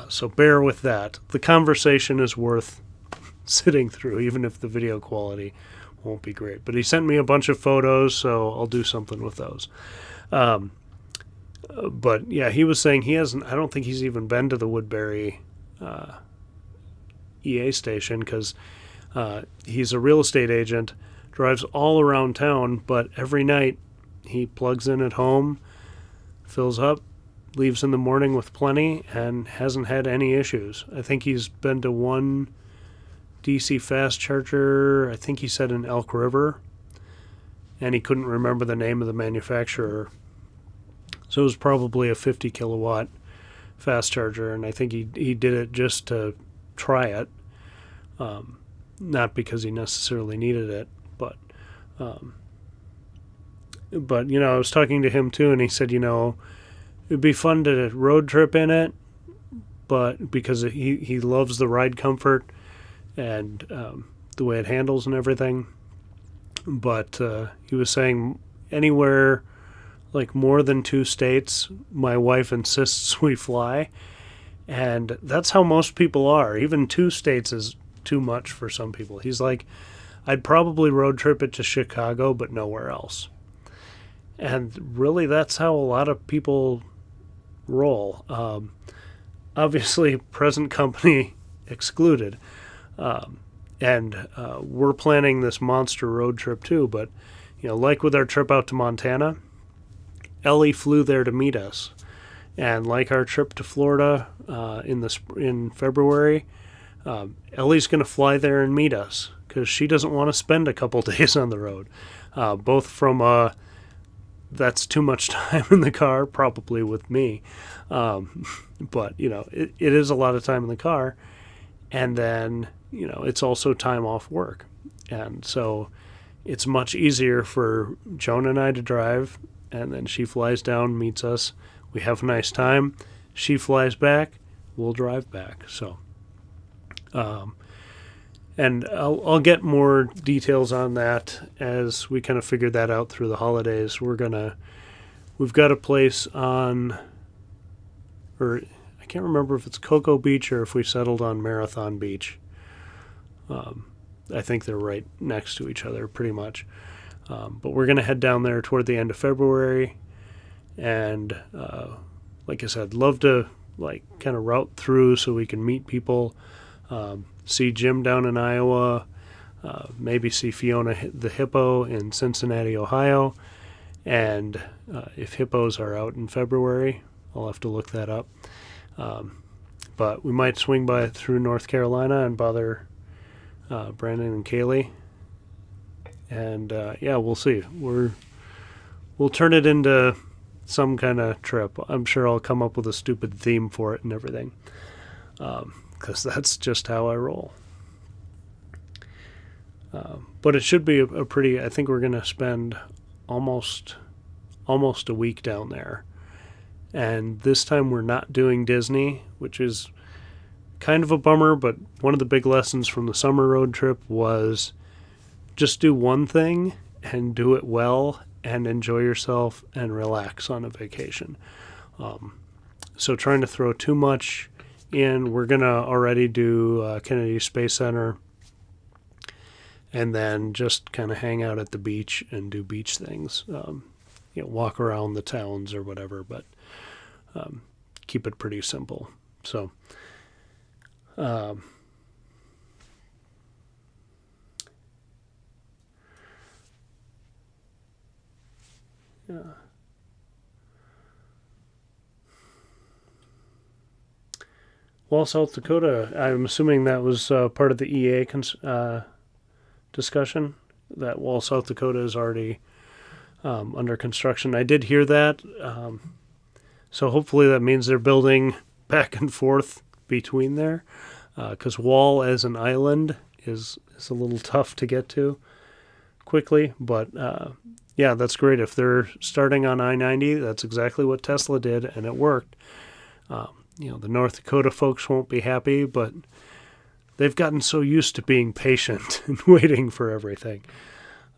So bear with that. The conversation is worth sitting through, even if the video quality won't be great. But he sent me a bunch of photos, so I'll do something with those. But yeah, he was saying he hasn't, I don't think he's even been to the Woodbury EA station, because he's a real estate agent, drives all around town, but every night he plugs in at home, fills up, leaves in the morning with plenty, and hasn't had any issues. I think he's been to one DC fast charger, I think he said in Elk River, and he couldn't remember the name of the manufacturer. So it was probably a 50 kilowatt fast charger, and I think he did it just to try it, not because he necessarily needed it, but I was talking to him too, and he said, it'd be fun to road trip in it, but because he loves the ride comfort and the way it handles and everything. But he was saying anywhere like more than 2 states, my wife insists we fly, and that's how most people are. Even 2 states is too much for some people. He's like, I'd probably road trip it to Chicago, but nowhere else. And really, that's how a lot of people roll. Obviously, present company excluded. And we're planning this monster road trip too. But, like with our trip out to Montana, Ellie flew there to meet us. And like our trip to Florida in February, Ellie's going to fly there and meet us because she doesn't want to spend a couple days on the road. Both from that's too much time in the car, probably with me. But, it is a lot of time in the car. And then, it's also time off work. And so it's much easier for Joan and I to drive. And then she flies down, meets us. We have a nice time. She flies back. We'll drive back. So, And I'll get more details on that as we kind of figure that out through the holidays. We've got a place on, or I can't remember if it's Cocoa Beach or if we settled on Marathon Beach. I think they're right next to each other pretty much. But we're going to head down there toward the end of February. And like I said, love to like kind of route through so we can meet people. See Jim down in Iowa, maybe see Fiona the hippo in Cincinnati, Ohio, and if hippos are out in February, I'll have to look that up. But we might swing by through North Carolina and bother Brandon and Kaylee, and yeah, we'll see. We'll turn it into some kind of trip. I'm sure I'll come up with a stupid theme for it and everything. Because that's just how I roll. But it should be a pretty. I think we're going to spend almost a week down there, and this time we're not doing Disney, which is kind of a bummer. But one of the big lessons from the summer road trip was just do one thing and do it well, and enjoy yourself and relax on a vacation. So trying to throw too much in, we're going to already do Kennedy Space Center and then just kind of hang out at the beach and do beach things. Walk around the towns or whatever, but keep it pretty simple. So yeah. Well, South Dakota, I'm assuming that was part of the EA discussion, that Wall, South Dakota is already under construction. I did hear that. So hopefully that means they're building back and forth between there, because Wall as an island is a little tough to get to quickly. But yeah, that's great. If they're starting on I-90, that's exactly what Tesla did, and it worked. The North Dakota folks won't be happy, but they've gotten so used to being patient and waiting for everything.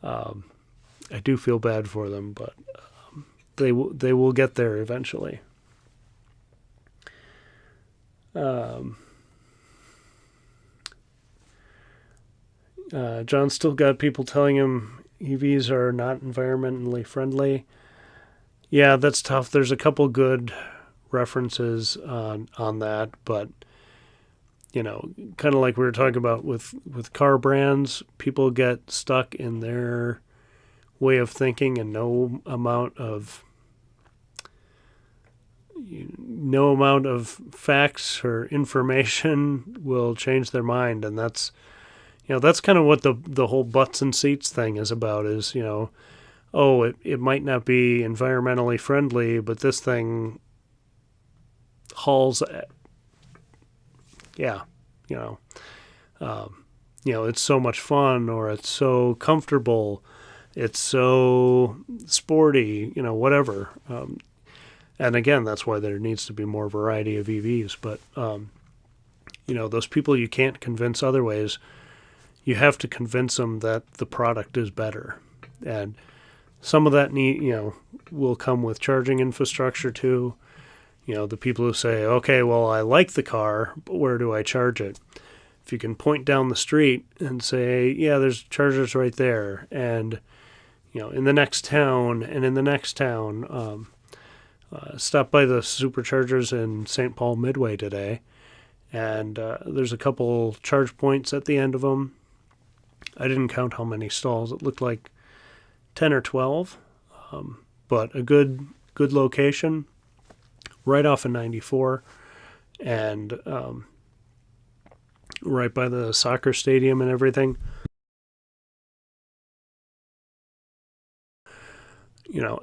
I do feel bad for them, but they will get there eventually. John's still got people telling him EVs are not environmentally friendly. Yeah, that's tough. There's a couple good references on that, but kind of like we were talking about with car brands, people get stuck in their way of thinking, and no amount of facts or information will change their mind. And that's kind of what the whole butts and seats thing is about, is it might not be environmentally friendly, but this thing hauls it's so much fun, or it's so comfortable, it's so sporty, whatever. And again, that's why there needs to be more variety of EVs. But those people you can't convince other ways. You have to convince them that the product is better, and some of that will come with charging infrastructure too. The people who say, okay, well, I like the car, but where do I charge it? If you can point down the street and say, yeah, there's chargers right there, and in the next town and in the next town, stop by the Superchargers in St. Paul Midway today, and there's a couple charge points at the end of them. I didn't count how many stalls. It looked like 10 or 12, but a good location right off of 94, and right by the soccer stadium and everything.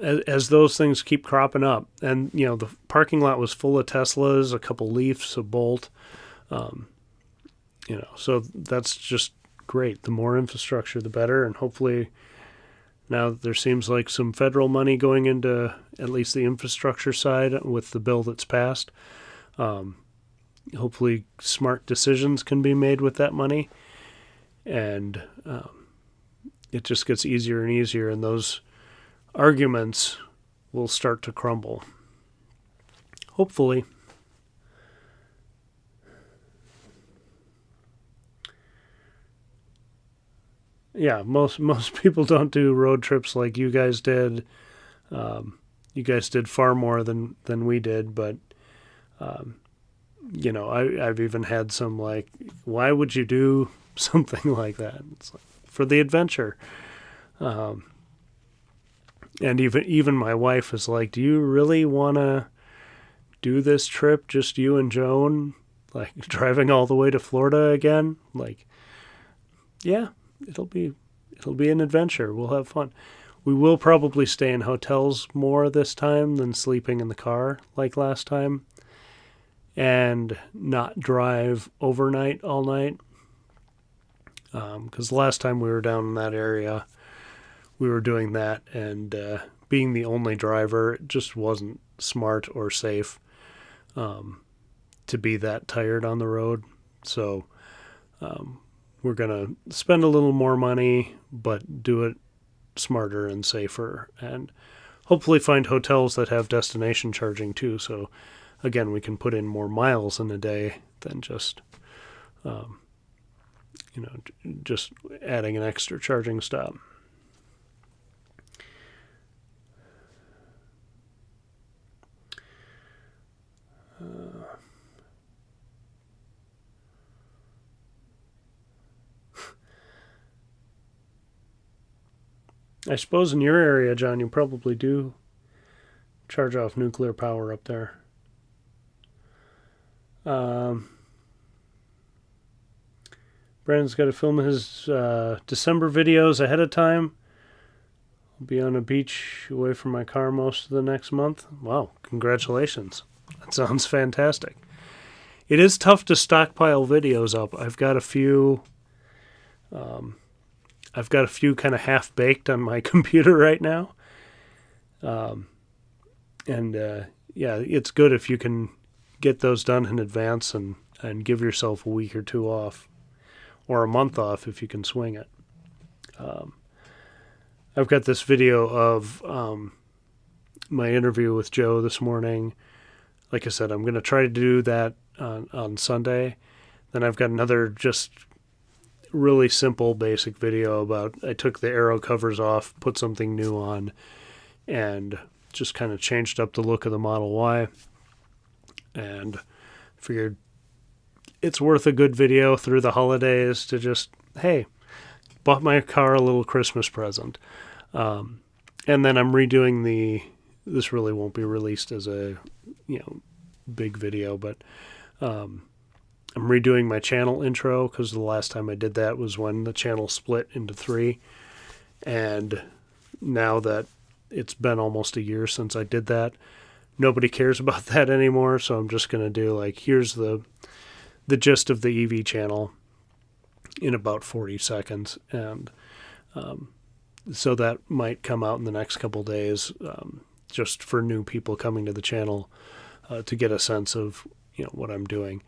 As those things keep cropping up, and the parking lot was full of Teslas, a couple Leafs, a Bolt, so that's just great. The more infrastructure, the better, and hopefully now that there seems like some federal money going into at least the infrastructure side with the bill that's passed, hopefully smart decisions can be made with that money. And it just gets easier and easier, and those arguments will start to crumble. Hopefully. Yeah, most people don't do road trips like you guys did. You guys did far more than we did, but I've even had some like, why would you do something like that? It's like, for the adventure. And even my wife is like, do you really want to do this trip, just you and Joan, like driving all the way to Florida again? Like, yeah, it'll be an adventure. We'll have fun. We will probably stay in hotels more this time than sleeping in the car like last time, and not drive overnight all night. Because the last time we were down in that area, we were doing that, and being the only driver, it just wasn't smart or safe to be that tired on the road. So we're going to spend a little more money, but do it smarter and safer, and hopefully find hotels that have destination charging too. So again, we can put in more miles in a day than just just adding an extra charging stop. I suppose in your area, John, you probably do charge off nuclear power up there. Brandon's got to film his December videos ahead of time. I'll be on a beach away from my car most of the next month. Wow, congratulations. That sounds fantastic. It is tough to stockpile videos up. I've got a few kind of half-baked on my computer right now. It's good if you can get those done in advance and give yourself a week or two off, or a month off if you can swing it. I've got this video of my interview with Joe this morning. Like I said, I'm going to try to do that on Sunday. Then I've got another just really simple, basic video about I took the aero covers off, put something new on, and just kind of changed up the look of the Model Y. And figured it's worth a good video through the holidays to just, hey, bought my car a little Christmas present. And then I'm redoing this really won't be released as a, big video, but I'm redoing my channel intro, because the last time I did that was when the channel split into 3. And now that it's been almost a year since I did that, nobody cares about that anymore. So I'm just going to do here's the gist of the EV channel in about 40 seconds. And so that might come out in the next couple days, just for new people coming to the channel to get a sense of what I'm doing.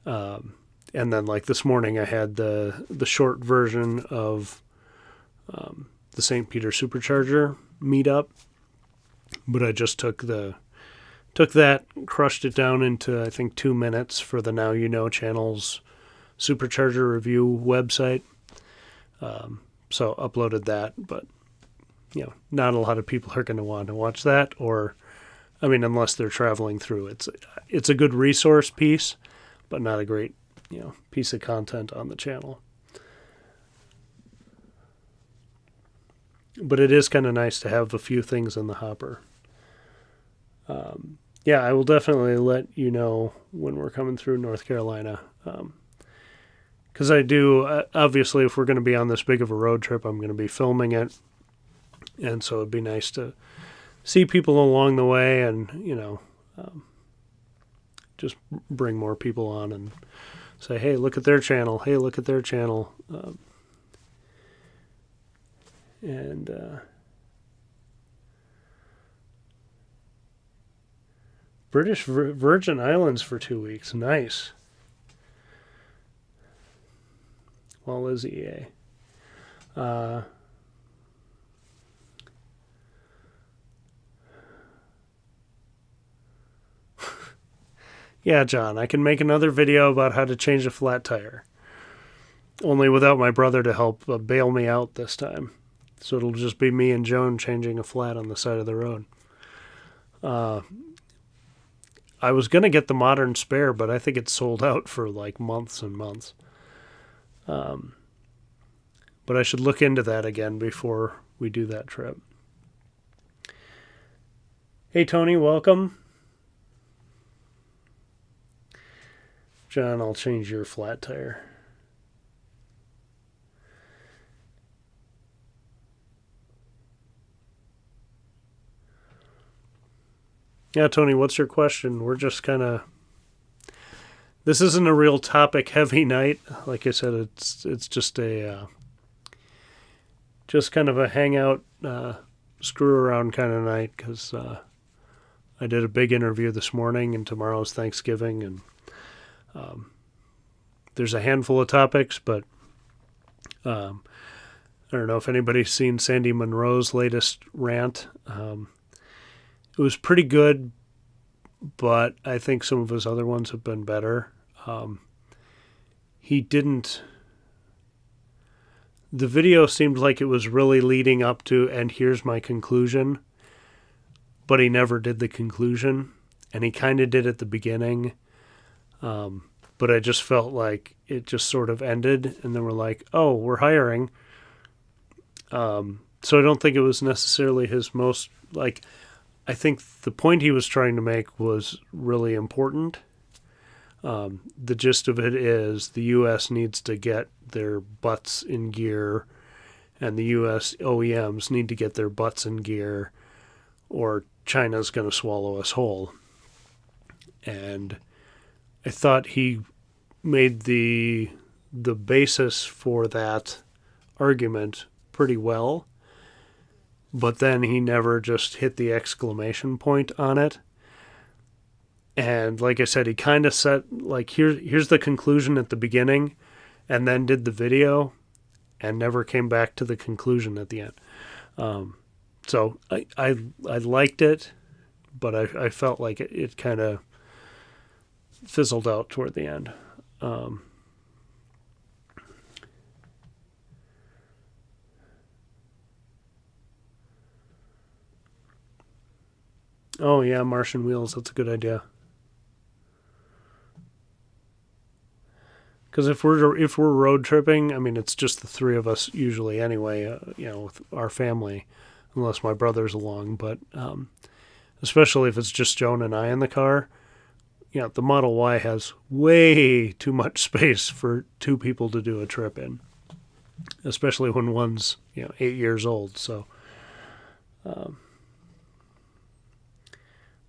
And then this morning I had the short version of the St. Peter Supercharger meetup, but I just took that, crushed it down into I think 2 minutes for the Now You Know channel's Supercharger review website. So uploaded that, but not a lot of people are going to want to watch that, or unless they're traveling through. It's a good resource piece, but not a great piece of content on the channel. But it is kind of nice to have a few things in the hopper. I will definitely let you know when we're coming through North Carolina. Because I do, obviously, if we're going to be on this big of a road trip, I'm going to be filming it. And so it'd be nice to see people along the way and, just bring more people on and say, hey, look at their channel. Hey, look at their channel. British Virgin Islands for 2 weeks. Nice. Well, is EA. Yeah, John, I can make another video about how to change a flat tire. Only without my brother to help bail me out this time. So it'll just be me and Joan changing a flat on the side of the road. I was going to get the modern spare, but I think it's sold out for like months and months. But I should look into that again before we do that trip. Hey, Tony, welcome. John, I'll change your flat tire. Yeah, Tony, what's your question? We're just kind of... This isn't a real topic-heavy night. Like I said, it's just a... just kind of a hangout, screw-around kind of night, because I did a big interview this morning, and tomorrow's Thanksgiving, and there's a handful of topics, but I don't know if anybody's seen Sandy Munro's latest rant. It was pretty good, but I think some of his other ones have been better. He didn't... The video seemed like it was really leading up to, and here's my conclusion, but he never did the conclusion, and he kind of did at the beginning, but I just felt like it just sort of ended, and then we're like, oh, we're hiring. So I don't think it was necessarily his most, like... I think the point he was trying to make was really important. The gist of it is the U.S. needs to get their butts in gear, and the U.S. OEMs need to get their butts in gear, or China's going to swallow us whole. And I thought he made the basis for that argument pretty well. But then he never just hit the exclamation point on it. And like I said, he kind of set, like, here's the conclusion at the beginning, and then did the video, and never came back to the conclusion at the end. So I liked it, but I felt like it kind of fizzled out toward the end. Oh yeah, Martian wheels. That's a good idea. Because if we're road tripping, I mean, it's just the three of us usually anyway. With our family, unless my brother's along. But especially if it's just Joan and I in the car, the Model Y has way too much space for two people to do a trip in. Especially when one's 8 years old. So.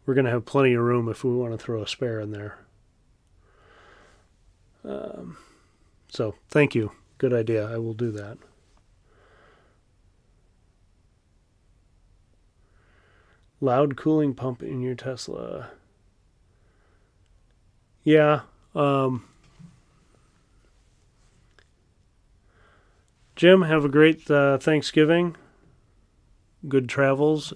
We're going to have plenty of room if we want to throw a spare in there. So, thank you. Good idea. I will do that. Loud cooling pump in your Tesla. Yeah. Jim, have a great Thanksgiving. Good travels.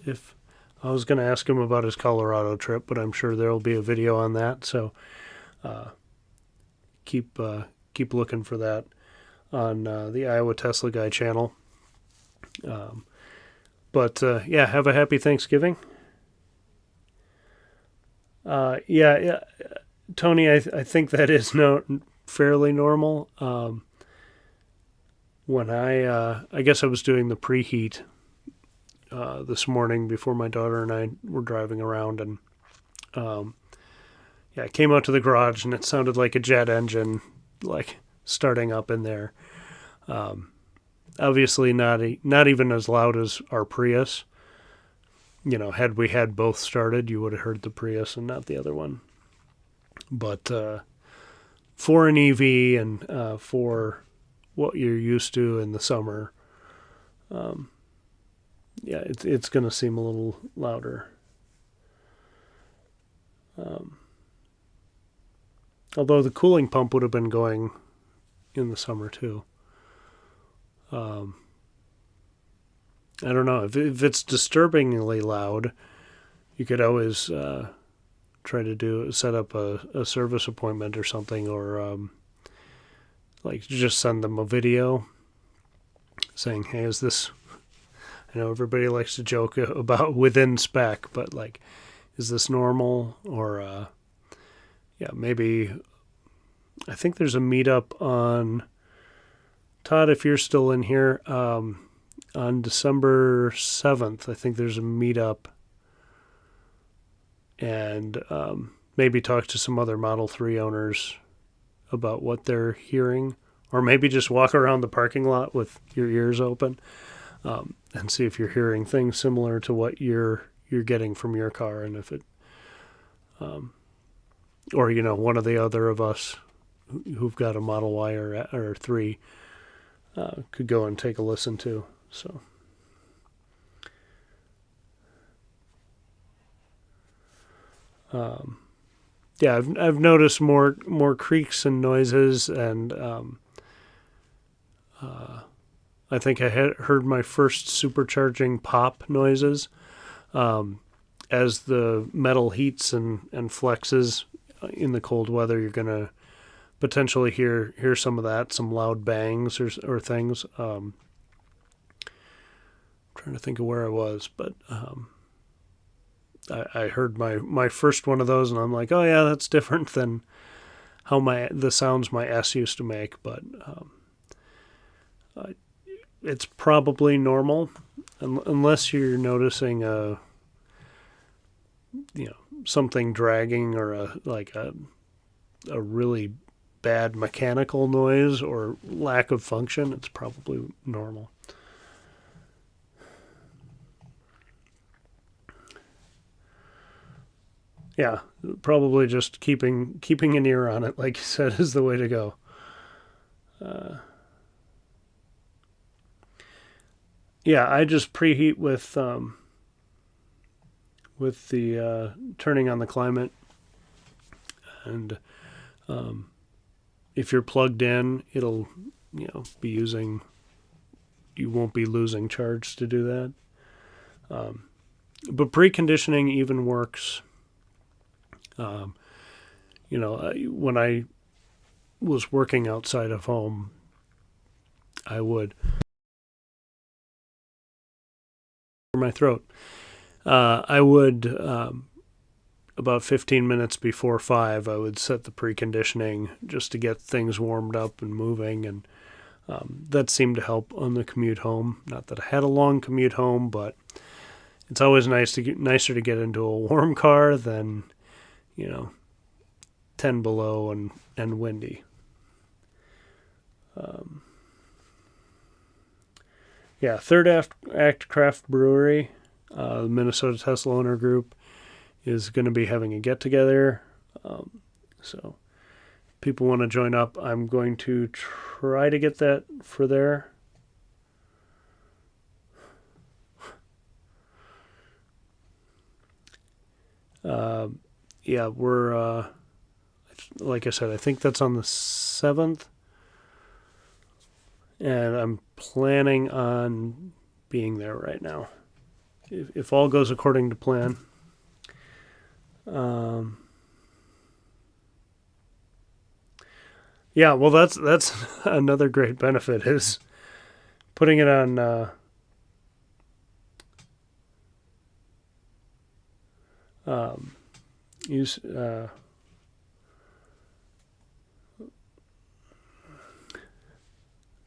I was going to ask him about his Colorado trip, but I'm sure there will be a video on that. So keep looking for that on the Iowa Tesla Guy channel. But have a happy Thanksgiving. Yeah, Tony, I think that is fairly normal. When I guess I was doing the preheat this morning before my daughter and I were driving around, and I came out to the garage and it sounded like a jet engine like starting up in there. Obviously not even as loud as our Prius. Had we had both started, you would have heard the Prius and not the other one. But for an EV and for what you're used to in the summer, it's going to seem a little louder. Although the cooling pump would have been going in the summer too. I don't know. If it's disturbingly loud, you could always try to set up a service appointment or something, or like just send them a video saying, hey, is this... I know everybody likes to joke about within spec, but like, is this normal? Or maybe... I think there's a meetup on... Todd, if you're still in here, on December 7th, I think there's a meetup, and maybe talk to some other Model 3 owners about what they're hearing, or maybe just walk around the parking lot with your ears open, and see if you're hearing things similar to what you're getting from your car, and if it, or one of the other of us who've got a Model Y or 3 could go and take a listen to. So, I've noticed more creaks and noises, and I think I had heard my first supercharging pop noises as the metal heats and flexes in the cold weather. You're gonna potentially hear some of that, some loud bangs or things. Trying to think of where I was, but I heard my first one of those, and I'm like, oh yeah, that's different than how the sounds my S used to make, but it's probably normal, unless you're noticing something dragging, or a really bad mechanical noise or lack of function. It's probably normal. Yeah, probably just keeping an ear on it, like you said, is the way to go. I just preheat with the turning on the climate, and if you're plugged in, it'll be using. You won't be losing charge to do that. But preconditioning even works. When I was working outside of home, I would my throat. I would about 15 minutes before 5, I would set the preconditioning just to get things warmed up and moving, and that seemed to help on the commute home. Not that I had a long commute home, but it's always nicer to get into a warm car than 10 below and windy. Third Act Craft Brewery, the Minnesota Tesla owner group, is going to be having a get-together. So people want to join up. I'm going to try to get that for there. We're, like I said, I think that's on the 7th. And I'm planning on being there right now, if all goes according to plan. That's another great benefit, is putting it on use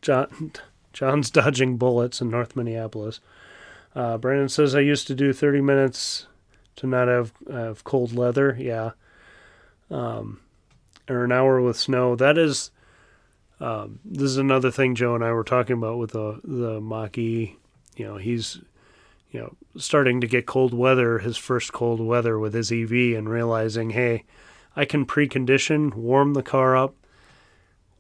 John's dodging bullets in North Minneapolis. Brandon says, I used to do 30 minutes to not have cold leather. Yeah. Or an hour with snow. That is, this is another thing Joe and I were talking about with the Mach-E. He's, starting to get cold weather, his first cold weather with his EV, and realizing, hey, I can precondition, warm the car up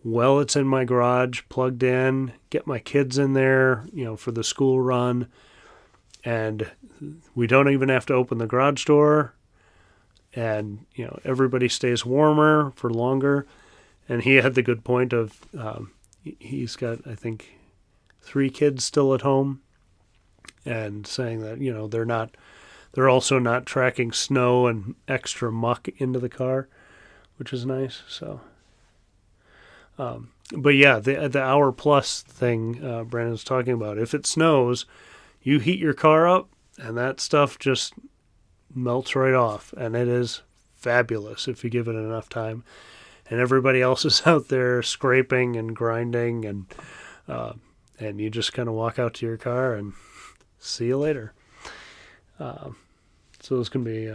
while it's in my garage, plugged in, get my kids in there, for the school run, and we don't even have to open the garage door, and, everybody stays warmer for longer. And he had the good point of, he's got, I think, 3 kids still at home, and saying that, you know, they're also not tracking snow and extra muck into the car, which is nice. So, but yeah, the hour plus thing Brandon's talking about. If it snows, you heat your car up, and that stuff just melts right off, and it is fabulous if you give it enough time. And everybody else is out there scraping and grinding, and you just kind of walk out to your car and see you later. So this can be,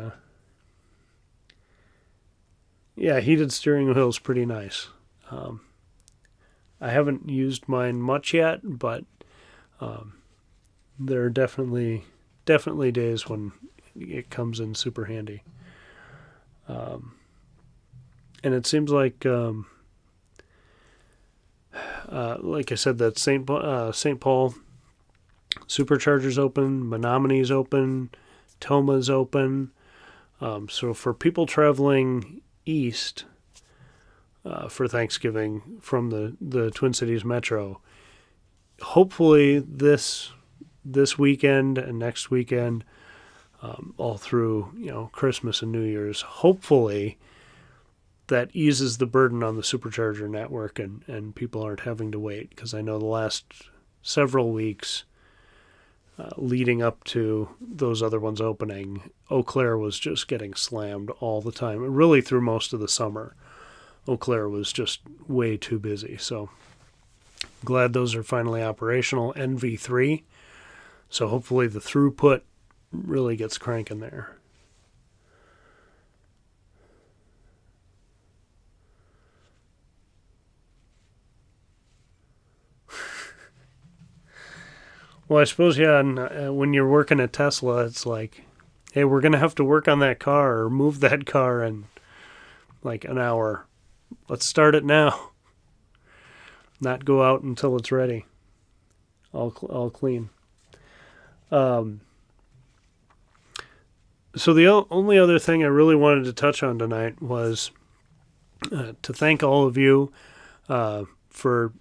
heated steering wheel is pretty nice. I haven't used mine much yet, but there are definitely days when it comes in super handy. And it seems like I said, that St. Paul Supercharger's open, Menominee's open, Toma's open. So for people traveling east for Thanksgiving from the Twin Cities Metro, hopefully this weekend and next weekend, all through, you know, Christmas and New Year's, hopefully that eases the burden on the Supercharger network, and people aren't having to wait, because I know the last several weeks leading up to those other ones opening, Eau Claire was just getting slammed all the time. Really through most of the summer, Eau Claire was just way too busy. So glad those are finally operational. NV3. So hopefully the throughput really gets cranking there. Well, I suppose, yeah, and when you're working at Tesla, it's like, hey, we're going to have to work on that car or move that car in like an hour. Let's start it now. Not go out until it's ready. All clean. So the only other thing I really wanted to touch on tonight was to thank all of you for,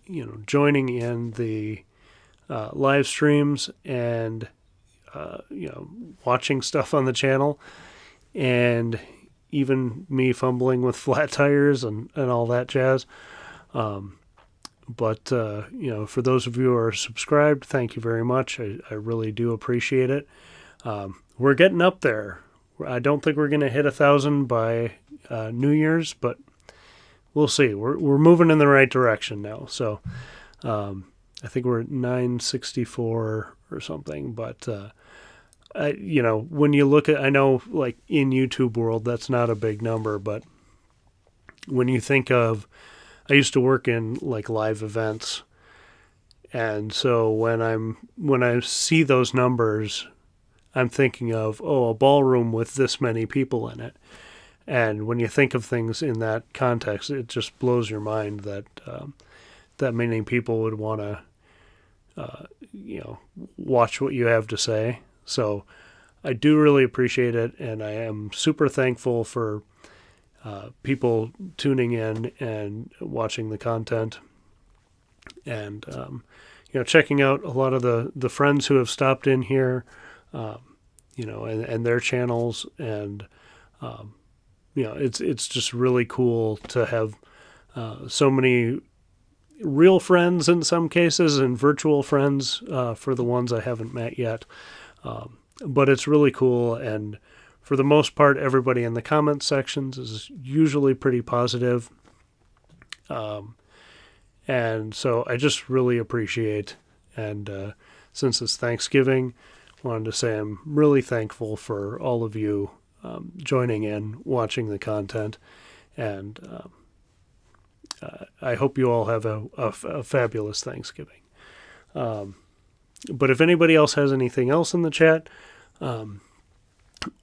you know, joining in the live streams and you know, watching stuff on the channel, and even me fumbling with flat tires and all that jazz. But you know, for those of you who are subscribed, thank you very much. I really do appreciate it. We're getting up there. I don't think we're going to hit 1,000 by New Year's, but we'll see. We're moving in the right direction now. So I think we're at 964 or something. But you know, when you look at, I know like in YouTube world, that's not a big number, but when you think of, I used to work in like live events, and so when I see those numbers, I'm thinking of, oh, a ballroom with this many people in it. And when you think of things in that context, it just blows your mind that that many people would want to you know, watch what you have to say. So I do really appreciate it, and I am super thankful for people tuning in and watching the content, and you know, checking out a lot of the friends who have stopped in here, you know, and their channels, and you know, it's just really cool to have so many real friends in some cases, and virtual friends for the ones I haven't met yet. But it's really cool, and for the most part, everybody in the comment sections is usually pretty positive. And so I just really appreciate, and since it's Thanksgiving, wanted to say I'm really thankful for all of you joining in, watching the content, and I hope you all have a fabulous Thanksgiving. But if anybody else has anything else in the chat,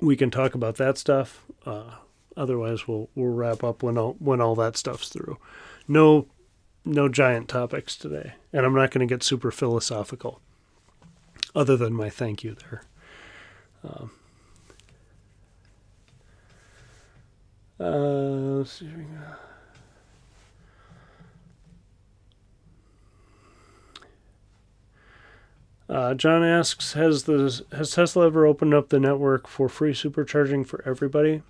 we can talk about that stuff. Otherwise, we'll wrap up when all that stuff's through. No giant topics today, and I'm not going to get super philosophical. Other than my thank you there. Let's see. John asks, has Tesla ever opened up the network for free supercharging for everybody?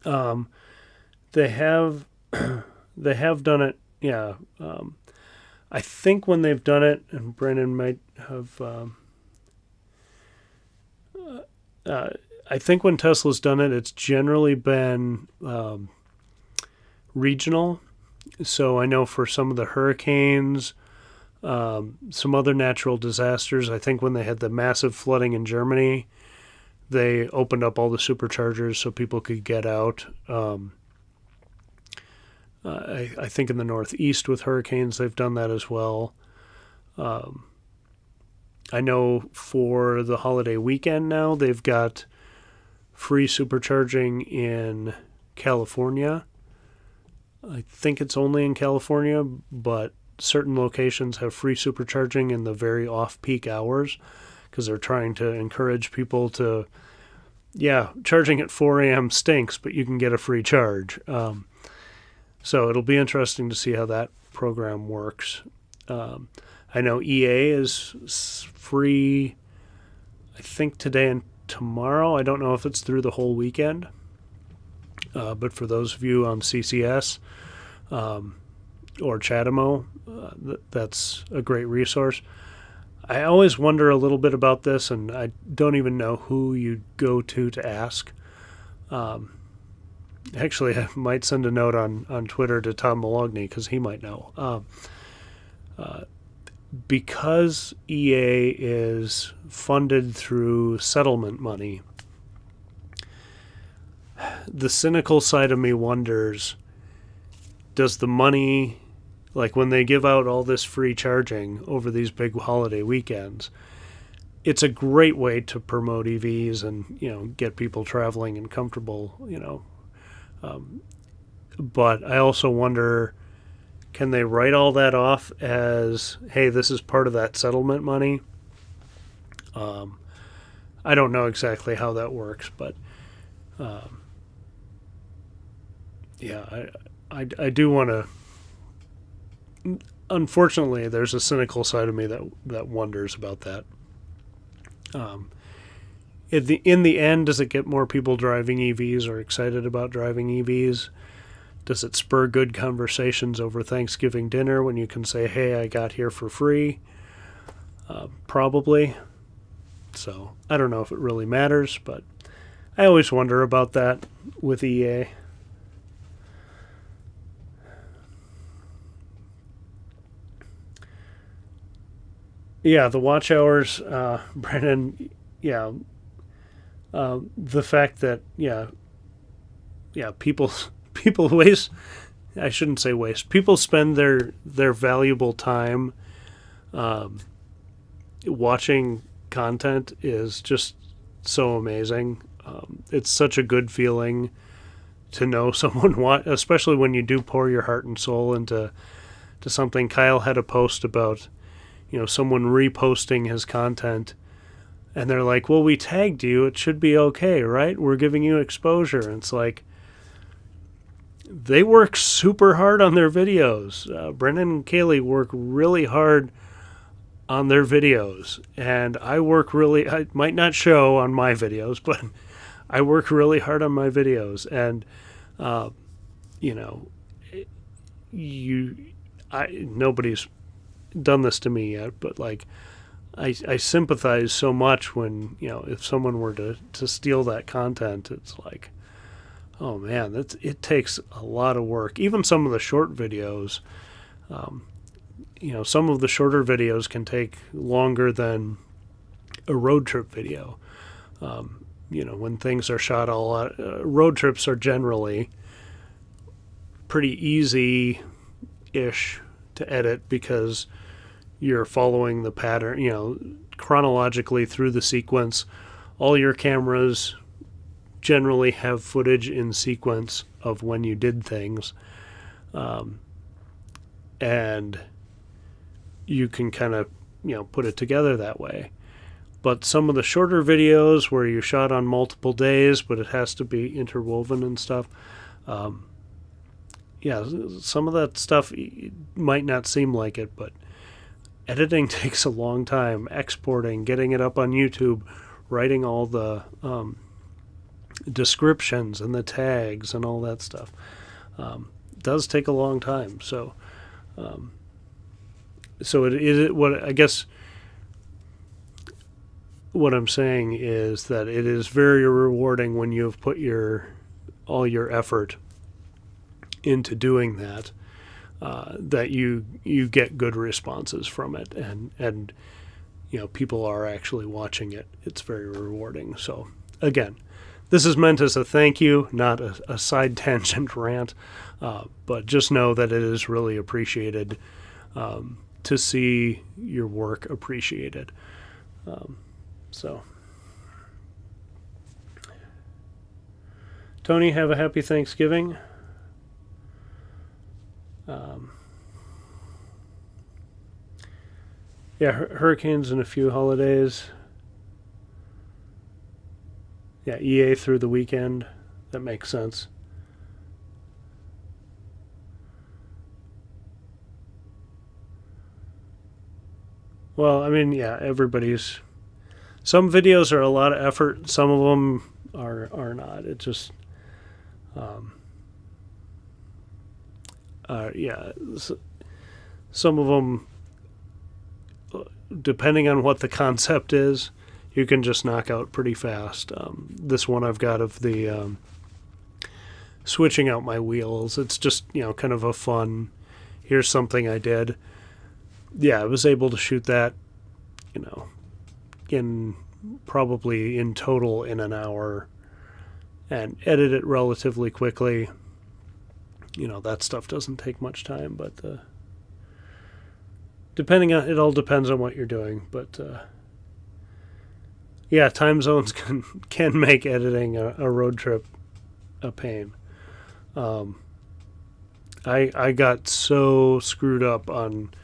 They have they have done it. Yeah. I think when they've done it, and Brandon might have. I think when Tesla's done it, it's generally been regional. So I know for some of the hurricanes, some other natural disasters, I think when they had the massive flooding in Germany, they opened up all the superchargers so people could get out. I think in the Northeast with hurricanes, they've done that as well. I know for the holiday weekend now, they've got free supercharging in California. I think it's only in California, but certain locations have free supercharging in the very off-peak hours because they're trying to encourage people to, charging at 4 a.m. stinks, but you can get a free charge. So it'll be interesting to see how that program works. I know EA is free, I think today and tomorrow. I don't know if it's through the whole weekend. But for those of you on CCS or Chatamo, that's a great resource. I always wonder a little bit about this, and I don't even know who you go to ask. Actually, I might send a note on Twitter to Tom Malogny because he might know. Because EA is funded through settlement money, the cynical side of me wonders, does the money, like when they give out all this free charging over these big holiday weekends, it's a great way to promote EVs and, get people traveling and comfortable, but I also wonder, can they write all that off as, hey, this is part of that settlement money? I don't know exactly how that works, but I do want to. Unfortunately, there's a cynical side of me that wonders about that. In the end, does it get more people driving EVs or excited about driving EVs? Does it spur good conversations over Thanksgiving dinner when you can say, hey, I got here for free? Probably. So I don't know if it really matters, but I always wonder about that with EA. Yeah, the watch hours, Brandon, the fact that, people waste, I shouldn't say waste, people spend their valuable time watching content is just so amazing. It's such a good feeling to know someone especially when you do pour your heart and soul into something. Kyle had a post about, someone reposting his content, and they're like, well, we tagged you, it should be okay, right? We're giving you exposure. And it's like, they work super hard on their videos. Brennan and Kaylee work really hard on their videos, and I might not show on my videos, but I work really hard on my videos. And nobody's done this to me yet, but like I sympathize so much when, if someone were to steal that content. It's like, oh man, it takes a lot of work. Even some of the short videos, some of the shorter videos can take longer than a road trip video. When things are shot road trips are generally pretty easy-ish to edit because you're following the pattern, chronologically through the sequence. All your cameras generally have footage in sequence of when you did things. And you can kind of, put it together that way. But some of the shorter videos where you shot on multiple days, but it has to be interwoven and stuff, some of that stuff might not seem like it, but editing takes a long time. Exporting, getting it up on YouTube, writing all the descriptions and the tags and all that stuff does take a long time. So it is what I guess what I'm saying is that it is very rewarding when you've put all your effort into doing that, that you get good responses from it, and people are actually watching it. It's very rewarding. So again, this is meant as a thank you, not a side tangent rant, but just know that it is really appreciated to see your work appreciated. So, Tony, have a happy Thanksgiving. Yeah, hurricanes and a few holidays. Yeah, EA through the weekend. That makes sense. Well, I mean, yeah, everybody's... Some videos are a lot of effort. Some of them are not. It just... yeah, some of them, depending on what the concept is, you can just knock out pretty fast. This one I've got of the switching out my wheels. It's just, kind of a fun, here's something I did. Yeah, I was able to shoot that, probably in total in an hour and edit it relatively quickly. That stuff doesn't take much time, but it all depends on what you're doing. But yeah, time zones can make editing a road trip a pain. I got so screwed up on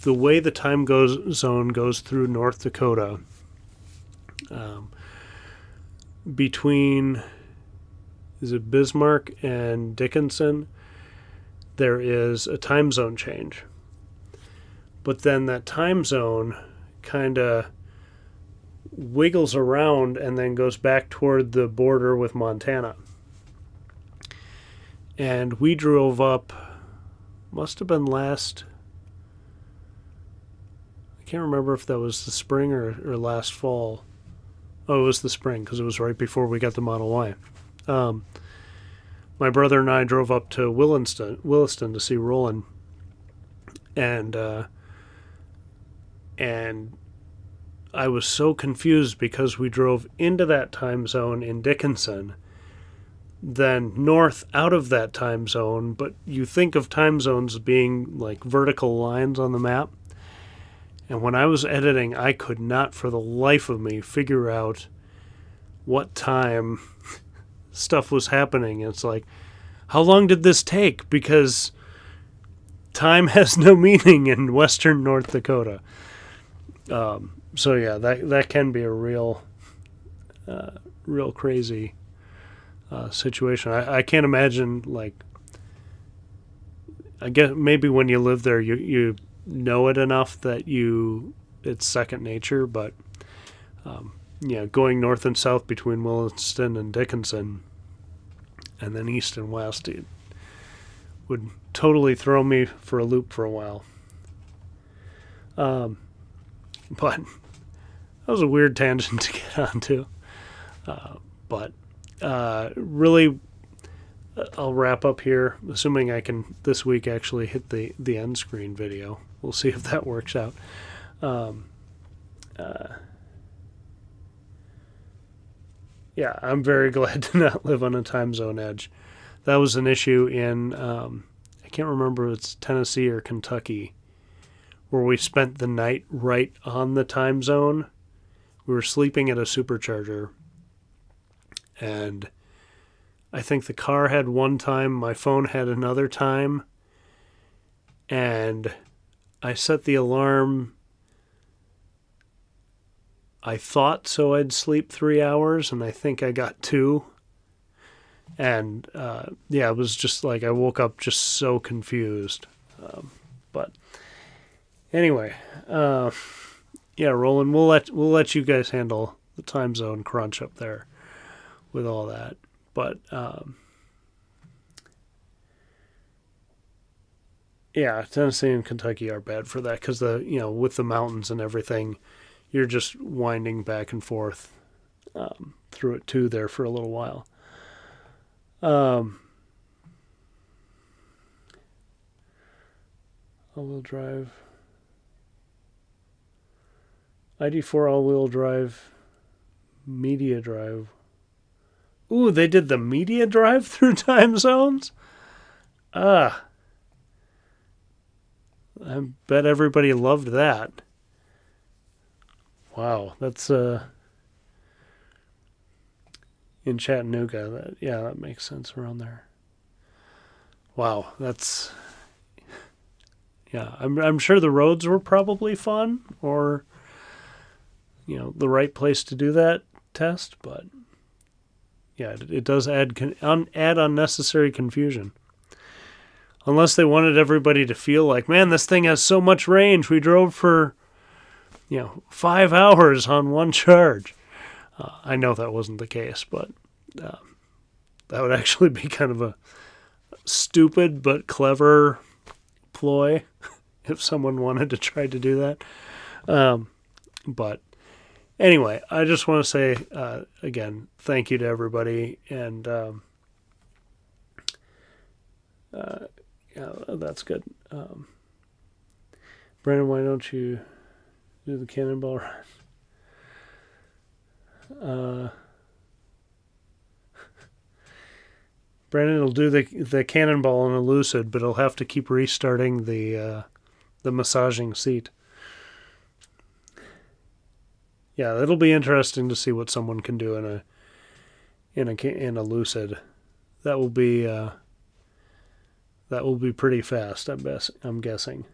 the way the time zone goes through North Dakota, between is it Bismarck and Dickinson, there is a time zone change. But then that time zone kind of wiggles around and then goes back toward the border with Montana. And we drove up, must have been I can't remember if that was the spring or last fall. Oh, it was the spring because it was right before we got the Model Y. My brother and I drove up to Williston to see Roland, and I was so confused because we drove into that time zone in Dickinson, then north out of that time zone, but you think of time zones being like vertical lines on the map. And when I was editing, I could not for the life of me figure out what time stuff was happening. It's like, how long did this take? Because time has no meaning in western North Dakota. So yeah, that can be a real crazy situation. I can't imagine, like, I guess maybe when you live there, you know it enough that it's second nature, but going north and south between Williston and Dickinson, and then east and west, it would totally throw me for a loop for a while. But that was a weird tangent to get onto. But really, I'll wrap up here, assuming I can this week actually hit the end screen video. We'll see if that works out. Yeah, I'm very glad to not live on a time zone edge. That was an issue in, I can't remember if it's Tennessee or Kentucky, where we spent the night right on the time zone. We were sleeping at a supercharger, and I think the car had one time, my phone had another time, and I set the alarm, I thought so I'd sleep 3 hours, and I think I got 2. And, it was just like I woke up just so confused. But anyway, yeah, Roland, we'll let you guys handle the time zone crunch up there with all that. But yeah, Tennessee and Kentucky are bad for that because with the mountains and everything, you're just winding back and forth through it too there for a little while. All-wheel drive. ID4 all-wheel drive. Media drive. Ooh, they did the media drive through time zones? I bet everybody loved that. Wow, that's in Chattanooga. That makes sense around there. Wow, that's I'm sure the roads were probably fun or the right place to do that test, but yeah, it does add unnecessary confusion. Unless they wanted everybody to feel like, man, this thing has so much range. We drove for 5 hours on one charge. I know that wasn't the case, but that would actually be kind of a stupid but clever ploy if someone wanted to try to do that. But anyway, I just want to say, again, thank you to everybody. And that's good. Brandon, why don't you do the cannonball run? Brandon will do the cannonball in a Lucid, but he'll have to keep restarting the massaging seat. Yeah, it'll be interesting to see what someone can do in a Lucid. That will be pretty fast. I'm guessing.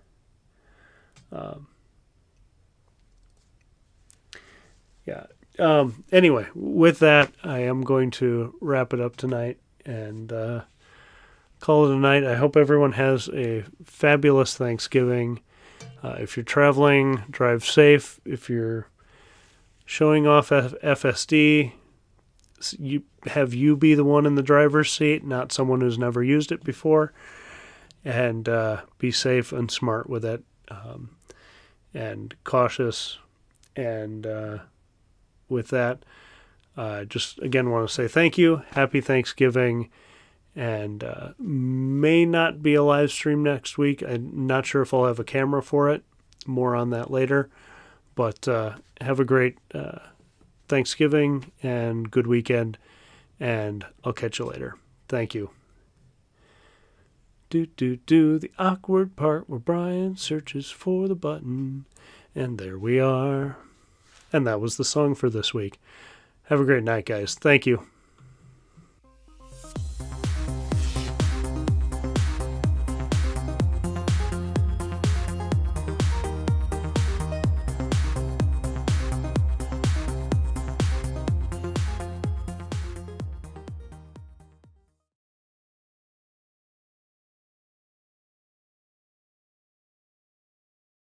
Yeah. Anyway, with that, I am going to wrap it up tonight and call it a night. I hope everyone has a fabulous Thanksgiving. If you're traveling, drive safe. If you're showing off FSD, you be the one in the driver's seat, not someone who's never used it before. And be safe and smart with it, and cautious. And with that, just again want to say thank you, happy Thanksgiving, and may not be a live stream next week. I'm not sure if I'll have a camera for it. More on that later. But have a great Thanksgiving and good weekend, and I'll catch you later. Thank you. The awkward part where Brian searches for the button, and there we are. And that was the song for this week. Have a great night, guys. Thank you.